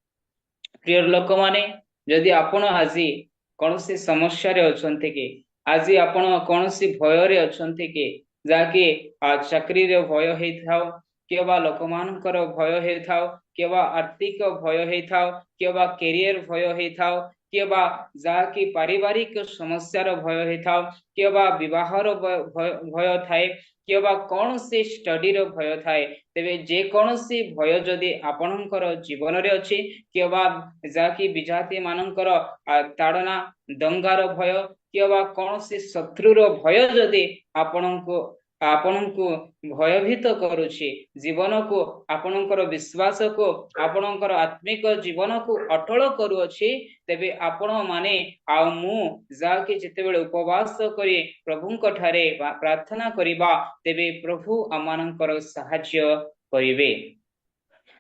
प्रिय लोक माने यदि आपण आजी कोनसी समस्या रे अछन्ती के आजी आपण कोनसी भय रे अछन्ती के जाके चाकरी रे भय हेइ थाओ केबा लोक मानकर भय हेइ थाओ केबा आर्थिक भय हेइ थाओ केबा कैरियर भय हेइ थाओ केबा जाके पारिवारिक समस्या रो भय हेइ थाओ केबा विवाह रो भय थाए केबा कौन से स्टडी रो भय थाए तेबे जे कौन से भय जदि आपणकर जीवन रे अछि केबा जाकी विजाति मानकर ताड़ना दंगार भय केबा कौन से शत्रु रो भय जदि आपणको भयभीत करूछि जीवन को आपणकर विश्वास को आपणकर आत्मिक जीवन को अटल करूछि तेबे आपण माने आ मु जाके जेतेबेले उपवास करी प्रभुंक ठारे प्रार्थना करिबा तेबे प्रभु आमानकर सहाय्य करिवे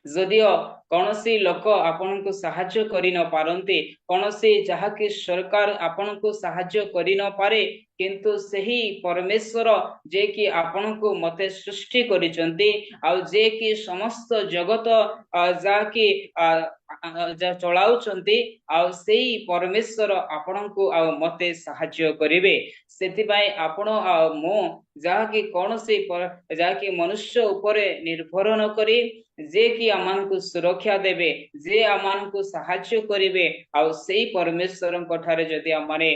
जदियो कौनसी लोक आपन को सहाय्य करि न पारंते कौनसी जहाकी सरकार आपन को सहाय्य करि न पारे किंतु सही परमेश्वर जे कि आपन को मते सृष्टि करिसंती आ जे कि समस्त जगत जाकी जा चलाउचंती आ सेही परमेश्वर आपन को आ मते सहाय्य करिवे सेति पई आपन आ मो जाकी कौनसी जाकी मनुष्य उपरे निर्भर न करी जे कि आमान को सुरक्षा देबे जे आमान को सहाय्य करिवे आ सेही परमेश्वर ठारे जदि आमाने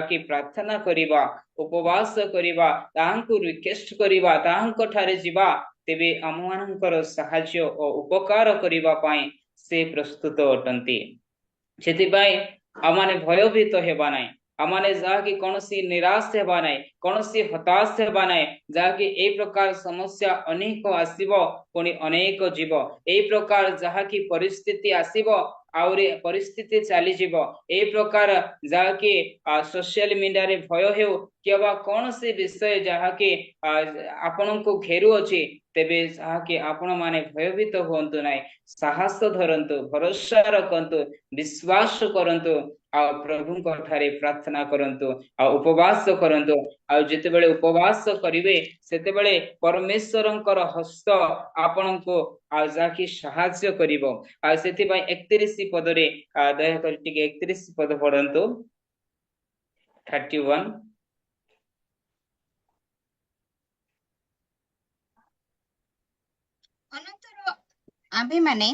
कि प्रार्थना करिबा उपवास करिबा ताहांकु रिक्वेस्ट करिबा ताहांक ठारे जिबा तेबे आमानकर सहाय्य और उपकार करिबा पाई से प्रस्तुत अटंती सेति पई आमाने भयभीत हेबा नै आमाने जाकी कौनसी निराश हेबा नै कौनसी हताश हेबा नै जाकी ए प्रकार समस्या अनेक आसीबो पुनी अनेक जीव ए प्रकार जाकी परिस्थिति आसीबो आउरे परिस्थिति चली जीवो ए प्रकार जाकी सोशल मीडिया रे भय हेउ केबा कौनसी विषय जाकी आपन को घेरु अछि तेबे जाकी आपण माने भयभीत होंतु नै साहस धरंतु भरोसा रखंतु विश्वास करंतु आ प्रभु को ठारे प्रार्थना करंतु आ उपवास करंतु आ जते बेले उपवास करिवे सेते बेले परमेश्वरंकर हस्त आपन को आ जाकी सहाय्य करिवो आ सेति पई 31 पद रे दया कर टिके 31 पद पढंतु 31 अनंतर आम्भे माने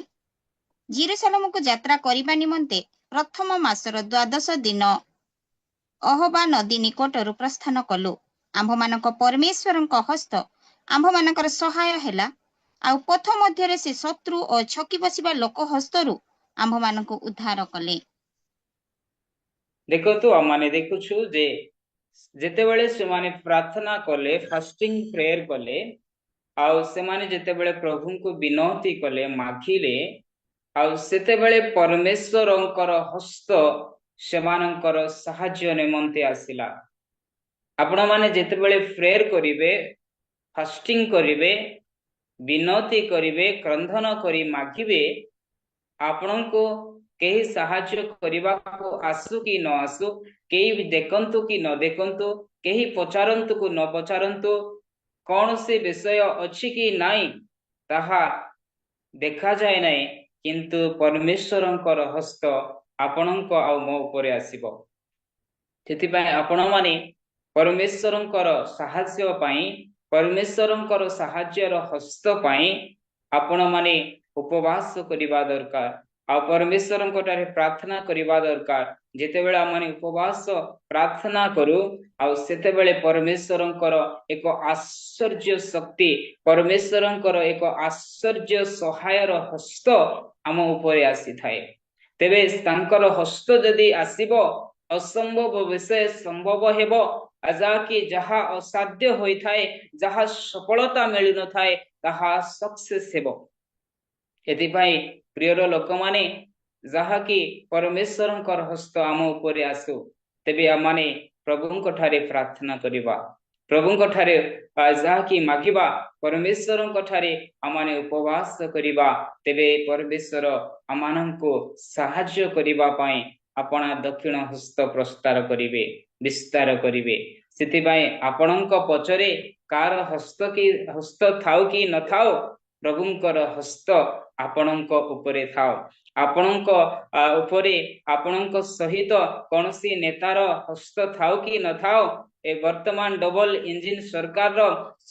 जेरूशलेम को यात्रा करिबा निमंते प्रथम मासर 12 दिन अहबा नदी निकटरू प्रस्थान कलु आम्भ मानक परमेश्वरंक हस्त आम्भ मानकर सहाय हैला आ पथ मध्यरे से शत्रु और छकी बसिबा लोक हस्तरू ଆମ୍ଭମାନଙ୍କୁ ଉଦ୍ଧାର କଲେ। ଦେଖନ୍ତୁ ଆମମାନେ ଦେଖୁଛୁ ଯେ ଯେତେବେଳେ ସେମାନେ ପ୍ରାର୍ଥନା କଲେ, ଫାଷ୍ଟିଂ ପ୍ରେୟର କଲେ, ଆଉ ସେମାନେ ଯେତେବେଳେ ପ୍ରଭୁଙ୍କୁ ବିନତି କଲେ, ମାଗିଲେ, ଆଉ ସେତେବେଳେ ପରମେଶ୍ୱରଙ୍କର ହସ୍ତ ସେମାନଙ୍କର ସାହାଯ୍ୟ ନିମନ୍ତେ ଆସିଲା। ଆପଣମାନେ ଯେତେବେଳେ ପ୍ରେୟର କରିବେ, ଫାଷ୍ଟିଂ କରିବେ, ବିନତି କରିବେ, କ୍ରନ୍ଦନ କରି ମାଗିବେ, ଆପଣଙ୍କୁ କେହି ସାହାଯ୍ୟ କରିବାକୁ ଆସୁ କି ନ ଆସୁ, କେହି ଦେଖନ୍ତୁ କି ନ ଦେଖନ୍ତୁ, କେହି ପଚାରନ୍ତୁ କି ନ ପଚାରନ୍ତୁ, କୌଣସି ବିଷୟ ଅଛି କି ନାହିଁ ତାହା ଦେଖାଯାଏ ନାହିଁ, କିନ୍ତୁ ପରମେଶ୍ୱରଙ୍କର ହସ୍ତ ଆପଣଙ୍କ ଆଉ ମୋ ଉପରେ ଆସିବ। ସେଥିପାଇଁ ଆପଣମାନେ ପରମେଶ୍ୱରଙ୍କର ସାହାଯ୍ୟ ପାଇଁ, ପରମେଶ୍ୱରଙ୍କର ସାହାଯ୍ୟର ହସ୍ତ ପାଇଁ ଆପଣମାନେ ଉପବାସ କରିବା ଦରକାର, ଆଉ ପରମେଶ୍ୱରଙ୍କ ଠାରେ ପ୍ରାର୍ଥନା କରିବା ଦରକାର। ଯେତେବେଳେ ଆମେ ଉପବାସ ପ୍ରାର୍ଥନା କରୁ, ଆଉ ସେତେବେଳେ ପରମେଶ୍ୱରଙ୍କର ଏକ ଆଶ୍ଚର୍ଯ୍ୟ ଶକ୍ତି, ପରମେଶ୍ୱରଙ୍କର ଏକ ଆଶ୍ଚର୍ଯ୍ୟ ସହାୟର ହସ୍ତ ଆମ ଉପରେ ଆସିଥାଏ। ତେବେ ତାଙ୍କର ହସ୍ତ ଯଦି ଆସିବ, ଅସମ୍ଭବ ବିଷୟ ସମ୍ଭବ ହେବ, ଯାହାକି ଯାହା ଅସାଧ୍ୟ ହୋଇଥାଏ, ଯାହା ସଫଳତା ମିଳିନଥାଏ, ତାହା ସକ୍ସେସ୍ ହେବ। ଏଥିପାଇଁ ପ୍ରିୟର ଲୋକମାନେ, ଯାହାକି ପରମେଶ୍ୱରଙ୍କର ହସ୍ତ ଆମ ଉପରେ ଆସୁ, ତେବେ ଆମମାନେ ପ୍ରଭୁଙ୍କ ଠାରେ ପ୍ରାର୍ଥନା କରିବା, ପ୍ରଭୁଙ୍କ ଠାରେ ଯାହାକି ମାଗିବା, ପରମେଶ୍ୱରଙ୍କ ଠାରେ ଆମମାନେ ଉପବାସ କରିବା, ତେବେ ପରମେଶ୍ୱର ଆମମାନଙ୍କୁ ସାହାଯ୍ୟ କରିବା ପାଇଁ ଆପଣ ଦକ୍ଷିଣ ହସ୍ତ ପ୍ରସ୍ତାର କରିବେ, ବିସ୍ତାର କରିବେ। ସେଥିପାଇଁ ଆପଣଙ୍କ ପଛରେ କାହାର ହସ୍ତ ଥାଉ କି ନଥାଉ, ପ୍ରଭୁଙ୍କର ହସ୍ତ ଆପଣଙ୍କ ଉପରେ ଥାଉ। ଆପଣଙ୍କ ଉପରେ, ଆପଣଙ୍କ ସହିତ କୌଣସି ନେତାର ହସ୍ତ ଥାଉ କି ନଥାଉ, ଏ ବର୍ତ୍ତମାନ ଡବଲ ଇଞ୍ଜିନ ସରକାରର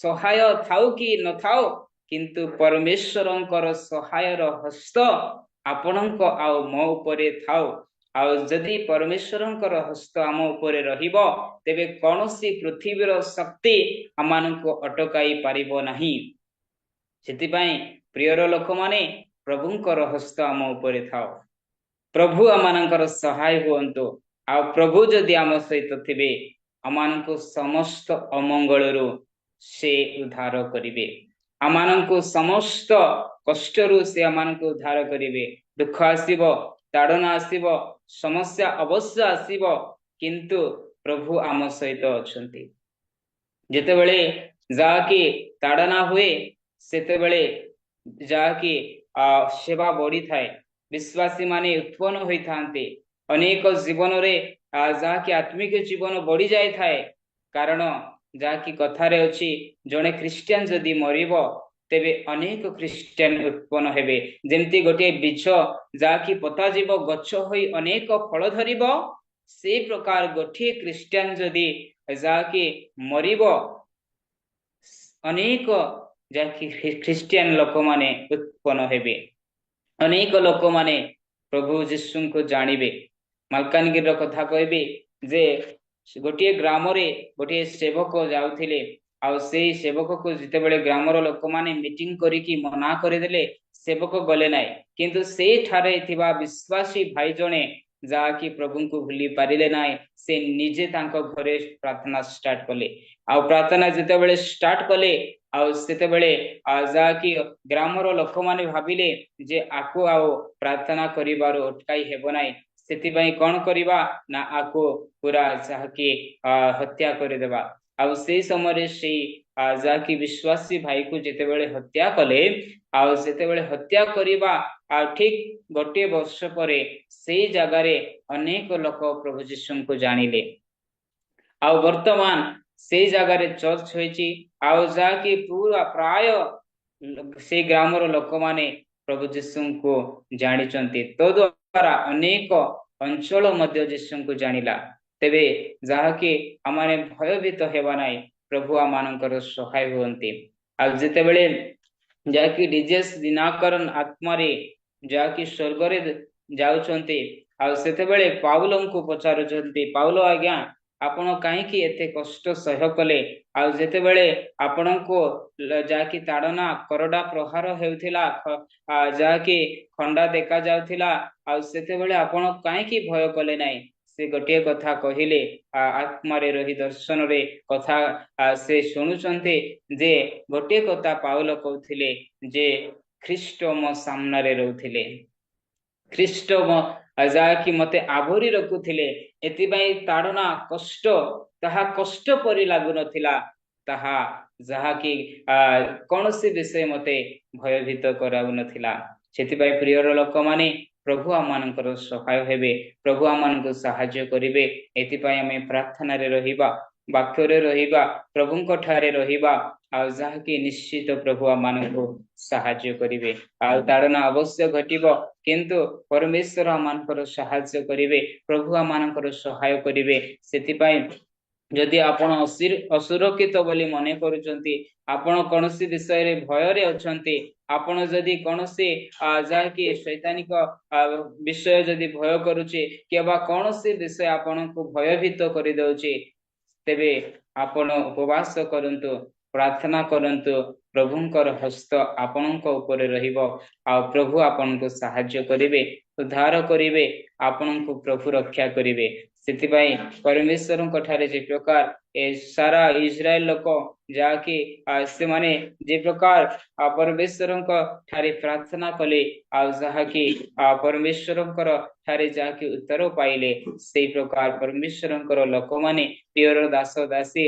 ସହାୟ ଥାଉ କି ନଥାଉ, କିନ୍ତୁ ପରମେଶ୍ୱରଙ୍କର ସହାୟର ହସ୍ତ ଆପଣଙ୍କ ଆଉ ମୋ ଉପରେ ଥାଉ। ଆଉ ଯଦି ପରମେଶ୍ୱରଙ୍କର ହସ୍ତ ଆମ ଉପରେ ରହିବ, ତେବେ କୌଣସି ପୃଥିବୀର ଶକ୍ତି ଆମମାନଙ୍କୁ ଅଟକାଇ ପାରିବ ନାହିଁ। ସେଥିପାଇଁ ପ୍ରିୟର ଲୋକମାନେ, ପ୍ରଭୁଙ୍କର ହସ୍ତ ଆମ ଉପରେ ଥାଉ, ପ୍ରଭୁ ଆମମାନଙ୍କର ସହାୟ ହୁଅନ୍ତୁ। ଆଉ ପ୍ରଭୁ ଯଦି ଆମ ସହିତ ଥିବେ, ଆମମାନଙ୍କୁ ସମସ୍ତ ଅମଙ୍ଗଳରୁ ସେ ଉଦ୍ଧାର କରିବେ, ଆମମାନଙ୍କୁ ସମସ୍ତ କଷ୍ଟରୁ ସେ ଆମମାନଙ୍କୁ ଉଦ୍ଧାର କରିବେ। ଦୁଃଖ ଆସିବ, ତାଡ଼ନା ଆସିବ, ସମସ୍ୟା ଅବଶ୍ୟ ଆସିବ, କିନ୍ତୁ ପ୍ରଭୁ ଆମ ସହିତ ଅଛନ୍ତି। ଯେତେବେଳେ ଯାହାକି ତାଡ଼ନା ହୁଏ, ସେତେବେଳେ ଯାହାକି ସେବା ବଢିଥାଏ, ବିଶ୍ୱାସୀ ମାନେ ଉତ୍ପନ୍ନ ହୋଇଥାନ୍ତି, ଅନେକ ଜୀବନରେ ଯାହାକି ଆତ୍ମିକ ଜୀବନ ବଢି ଯାଇଥାଏ। କାରଣ ଯାହାକି କଥାରେ ଅଛି, ଜଣେ ଖ୍ରୀଷ୍ଟିଆନ ଯଦି ମରିବ, ତେବେ ଅନେକ ଖ୍ରୀଷ୍ଟିଆନ ଉତ୍ପନ୍ନ ହେବେ। ଯେମିତି ଗୋଟିଏ ବୀଜ ଯାହାକି ପୋତାଯିବ, ଗଛ ହୋଇ ଅନେକ ଫଳ ଧରିବ, ସେଇ ପ୍ରକାର ଗୋଟିଏ ଖ୍ରୀଷ୍ଟିଆନ ଯଦି ଯାହାକି ମରିବ, ଅନେକ ଯାହାକି ଖ୍ରୀଷ୍ଟିଆନ ଲୋକମାନେ ଉତ୍ପନ୍ନ ହେବେ, ଅନେକ ଲୋକମାନେ ପ୍ରଭୁ ଯୀଶୁଙ୍କୁ ଜାଣିବେ। ମାଲକାନଗିରିର କଥା କହିବି ଯେ ଗୋଟିଏ ଗ୍ରାମରେ ଗୋଟିଏ ସେବକ ଯାଉଥିଲେ, ଆଉ ସେଇ ସେବକକୁ ଯେତେବେଳେ ଗ୍ରାମର ଲୋକମାନେ ମିଟିଂ କରିକି ମନା କରିଦେଲେ, ସେବକ ଗଲେ ନାହିଁ। କିନ୍ତୁ ସେଇଠାରେ ଥିବା ବିଶ୍ୱାସୀ ଭାଇ ଜଣେ ଯାହାକି ପ୍ରଭୁଙ୍କୁ ଭୁଲି ପାରିଲେ ନାହିଁ, ସେ ନିଜେ ତାଙ୍କ ଘରେ ପ୍ରାର୍ଥନା ଷ୍ଟାର୍ଟ କଲେ। ଆଉ ପ୍ରାର୍ଥନା ଯେତେବେଳେ ଷ୍ଟାର୍ଟ କଲେ, ଆଉ ସେତେବେଳେ ଯାହାକି ଗ୍ରାମର ଲୋକମାନେ ଭାବିଲେ ଯେ ଆକୁ ଆଉ ପ୍ରାର୍ଥନା କରିବାରୁ ଅଟକାଇ ହେବ ନାହିଁ, ସେଥିପାଇଁ କଣ କରିବା ନା ଆକୁ ପୁରା ଯାହାକି ହତ୍ୟା କରିଦେବା। ଆଉ ସେଇ ସମୟରେ ସେଇ ଯାହାକି ବିଶ୍ୱାସୀ ଭାଇକୁ ଯେତେବେଳେ ହତ୍ୟା କଲେ, ଆଉ ସେତେବେଳେ ହତ୍ୟା କରିବା ଆଉ ଠିକ ଗୋଟିଏ ବର୍ଷ ପରେ ସେଇ ଜାଗାରେ ଅନେକ ଲୋକ ପ୍ରଭୁ ଯୀଶୁଙ୍କୁ ଜାଣିଲେ। ଆଉ ବର୍ତ୍ତମାନ ସେଇ ଜାଗାରେ ଚର୍ଚ୍ଚ ହୋଇଛି, ଆଉ ଯାହାକି ପୁରା ପ୍ରାୟ ସେଇ ଗ୍ରାମର ଲୋକମାନେ ପ୍ରଭୁ ଯୀଶୁଙ୍କୁ ଜାଣିଛନ୍ତି। ତଦ୍ୱାରା ଅନେକ ଅଞ୍ଚଳ ମଧ୍ୟ ଯୀଶୁଙ୍କୁ ଜାଣିଲା। ତେବେ ଯାହାକି ଆମମାନେ ଭୟଭୀତ ହେବା ନାହିଁ, ପ୍ରଭୁ ଆମମାନଙ୍କର ସହାୟ ହୁଅନ୍ତି। ଆଉ ଯେତେବେଳେ ଯାହାକି ଡିଜେସ୍ ଦିନାକରନ ଆତ୍ମାରେ ଯାହାକି ସ୍ୱର୍ଗରେ ଯାଉଛନ୍ତି, ଆଉ ସେତେବେଳେ ପାଉଲଙ୍କୁ ପଚାରୁଛନ୍ତି, ପାଉଲ ଆଜ୍ଞା आपण काईकी एते कष्ट सह्य कले आ जेतेबेले आपणको जाकी ताड़ना करडा प्रहार हेउथिला जाकी खंडा देखा जाउथिला आ सेतेबेले आपण काईकी भय कले नाही से गोटे कथा कहिले आत्मारे रही दर्शन रे कथा से शुणुचंते जे गोटे कथा पाउल कहथिले जे ख्रीष्ट मो सामना रे रहउथिले ख्रीष्ट जाकी मते आवरी रखुथिले एतिबाई ताड़ना कष्ट ताहा कष्ट परि लागु नथिला ताहा जाकी कौनसी विषय मते भयभीत कराउ नथिला सेतिबाई प्रियर लोक माने प्रभु आमानकर सहाय हेबे प्रभु आमानको सहाय्य करिवे एतिबाई आमे प्रार्थना रे रहिबा वाक्य रे रहिबा प्रभुंको ठारे रहिबा आ जाकी निश्चित प्रभु आमानको सहाय्य करिवे आ ताड़ना अवश्य घटिबो किंतु परमेश्वर आमानकर सहाय्य करिवे प्रभु आमानकर सहाय करिवे सेतिबाई जदि आपण असुरक्षित बोली मने करूचंती आपण कोनसी विषय रे भय रे अछंती आपण जदि कोनसी जाकी शैतानिक विषय जदि भय करूचे केबा कोनसी विषय आपण को भयभीत करि दउचे तेबे आपण उपवास करंतु प्रार्थना करंतु प्रभुंकर हस्त आपणक ऊपर रहिबो आ प्रभु आपनको सहाय्य करिवे उद्धार करिवे आपणको प्रभु रक्षा करिवे सेतिबाई परमेश्वर ठारे जे प्रकार ए सारा इस्राएल लोक जाकी से माने जे प्रकार परमेश्वर ठारे प्रार्थना कले आ जाकी परमेश्वर ठारे जाकी उत्तर पाइले से प्रकार परमेश्वर लोक माने प्रियर दास दासी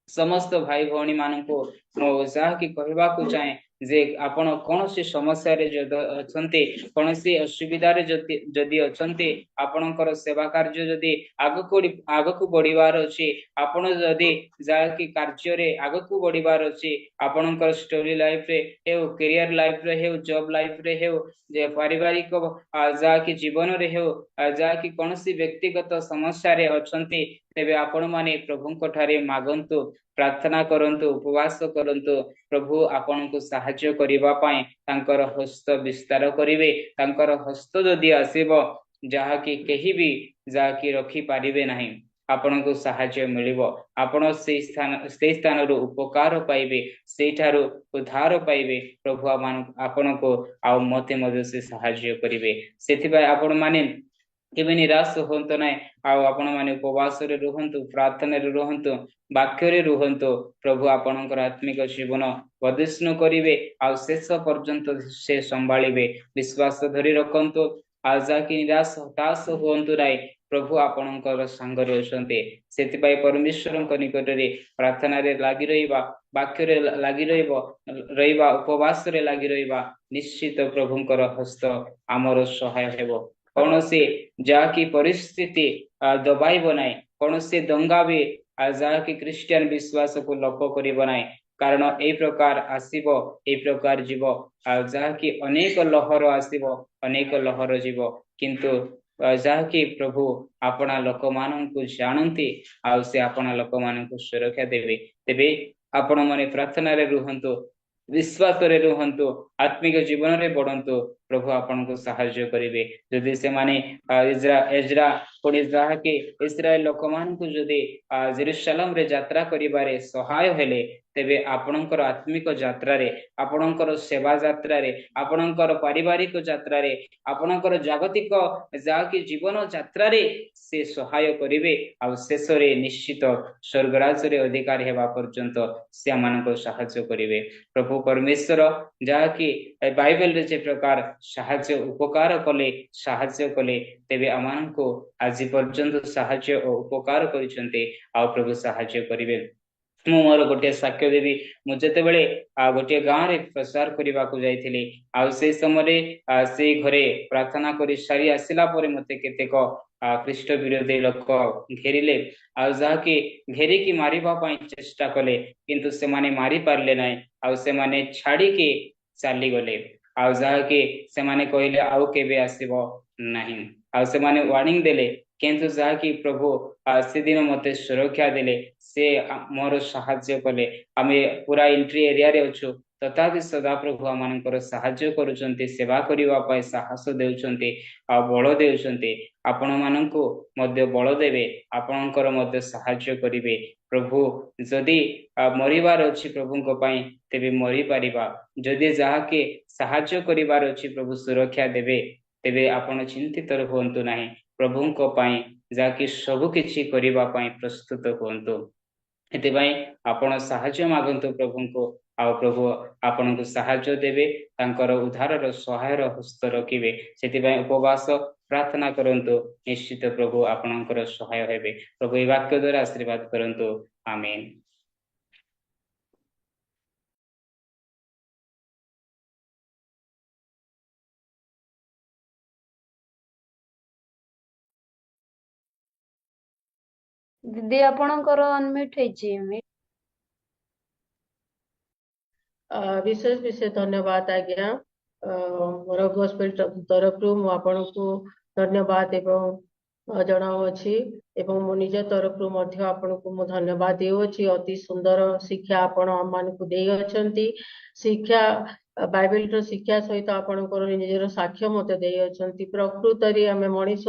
समस्त भाई भौणी मानको जाकी कहबाकू चाहे जे आपण कोनसी समस्या रे अछंते कोनसी असुविधा रे जदि अछंते आपणकर सेवा कार्य जदि आगकू बढ़िबार अछि आपण जदि जाकी कार्य रे आगकू बढ़िबार अछि आपणकर स्टोरी लाइफ रे हेउ करियर लाइफ रे हेउ जॉब लाइफ रे हेउ जे पारिवारिक जाकी जीवन रे हेउ जाकी कोनसी व्यक्तिगत समस्या रे अछंते तेबे आपण माने प्रभुंक ठारे मागंतु प्रार्थना करंतु उपवास करंतु प्रभु आपनको सहाय्य करिबा पाए तांकर हस्त विस्तार करिवे तांकर हस्त जदि आसीबो जाकी केही भी जाकी रखी पारिबे नाही आपनको सहाय्य मिलिबो आपण से स्थान रो उपकार पाइबे सेठारो उद्धार पाइबे प्रभु आपनको आ मते मदे से सहाय्य करिवे सेथिबाय आपण माने केबे निराश होंतो नै आपण माने उपवास रे रहंतु प्रार्थना रे रहंतु वाक्य रे रहंतु प्रभु आपणकर आत्मिक जीवन वर्धिष्णु करिवे आ शेष पर्यंत से संभाळिवे विश्वास धरि रखंतु आ जाकी निराश हताश होंतु नै प्रभु आपणकर संग रे असंते सेतिबाई परमेश्वरक निकट रे प्रार्थना रे लागि रहिबा वाक्य रे लागि रहिबा उपवास रे लागि रहिबा निश्चित प्रभुंकर हस्त आमर सहाय हेबो कौनसी जाकी परिस्थिति दबाई बनाए कौनसी दंगा भी जाकी क्रिश्चियन विश्वास को लोप करी बनाए कारण ए प्रकार आसीबो ए प्रकार जीव जाकी अनेक लहर आसीबो अनेक लहर जीव किंतु जाकी प्रभु आपना लोक माननकु जानंती आ से आपना लोक माननकु सुरक्षा देबे तेबे आपण माने प्रार्थना रे रुहंतु विश्वास रे रुहंतु आत्मिक जीवन रे बढ़ंतु प्रभु आपन को सहाय्य करिवे जदि से माने एजरा कोनी जाके इस्राएल लोक मान को जदि जेरूशलेम रे यात्रा करिबारे सहाय हेले तेबे आपणकर आत्मिक यात्रा रे आपणकर सेवा यात्रा रे आपणकर पारिवारिक यात्रा रे आपणकर जागतिक जाकी जीवन यात्रा रे से सहाय करिवे आ शेष रे निश्चित स्वर्गराज रे अधिकार हेबा पर्यंत से मानको सहाय्य करिवे प्रभु परमेश्वर जाकी बाइबल रे जे प्रकार सहाय्य उपकार कले तेबे आमानको आज पर्यंत सहाय्य और उपकार करिसंते आ प्रभु सहाय्य करिवे मु मोर गोटे साक्ष्य देवी मु जेते बेले गोटे गाँव रे प्रचार करबा को जाइथिले आ से समय से घरे प्रार्थना करी सारी आसिला परे मते केतेक ख्रीष्ट विरोधी लोक घेरिले आ जाके घेरिकी मारिबा पई चेष्टा कले किंतु से माने मारी पारले नै आ से माने छाड़ी के चली गले आ जाके से माने कहले आउ केबे आसीबो नहीं आ से माने वार्निंग देले किंतु जाकी प्रभु से दिन मते सुरक्षा देले से मोर साहाय्य कले आमे पूरा एंट्री एरिया रे अछु तथापि सदा प्रभु आमनकर साहाय्य करूचंती सेवा करिवा पाए साहस देउचंती आ बळ देउचंती आपण माननको मध्य बळ देबे आपणकर मध्य साहाय्य करिवे प्रभु जदि मरिबार अछि प्रभुଙ୍କ ପାଇଁ तेबे मरि परिबा जदि जाहाके साहाय्य करिबार अछि प्रभु सुरक्षा देबे तेबे आपण चिंतित हुअन्तु नाही प्रभुଙ୍କ ପାଇଁ जाकी सब किछि करिबा ପାଇଁ प्रस्तुत हुअन्तु एतिबाई आपण साहाय्य मागंतु प्रभुଙ୍କୁ आउ प्रभु आपणଙ୍କୁ साहाय्य देबे तांकर उद्धारर सहायर हस्त रखिबे सेतिबाई उपवास प्रार्थना करंतु निश्चित प्रभु आपणଙ୍କର सहाय हेबे प्रभु ए वाक्य द्वारा आशीर्वाद करंतु आमेन। दीदी आपणकर अनम्यूट ହେଇଛି विशेष विशेष धन्यवाद आज्ञा मोर गॉस्पेल तरफ मु आपनको धन्यवाद एवं जनाऊँगी एवं मो निज तरफ मध्य आपनको मु धन्यवाद देउछि अति सुंदर शिक्षा आपण आमानकु देइ अछंती शिक्षा बाइबल रो शिक्षा सहित आपणकर निजर साक्ष्य मते देइ अछंती प्रकृत रे हमें मनीष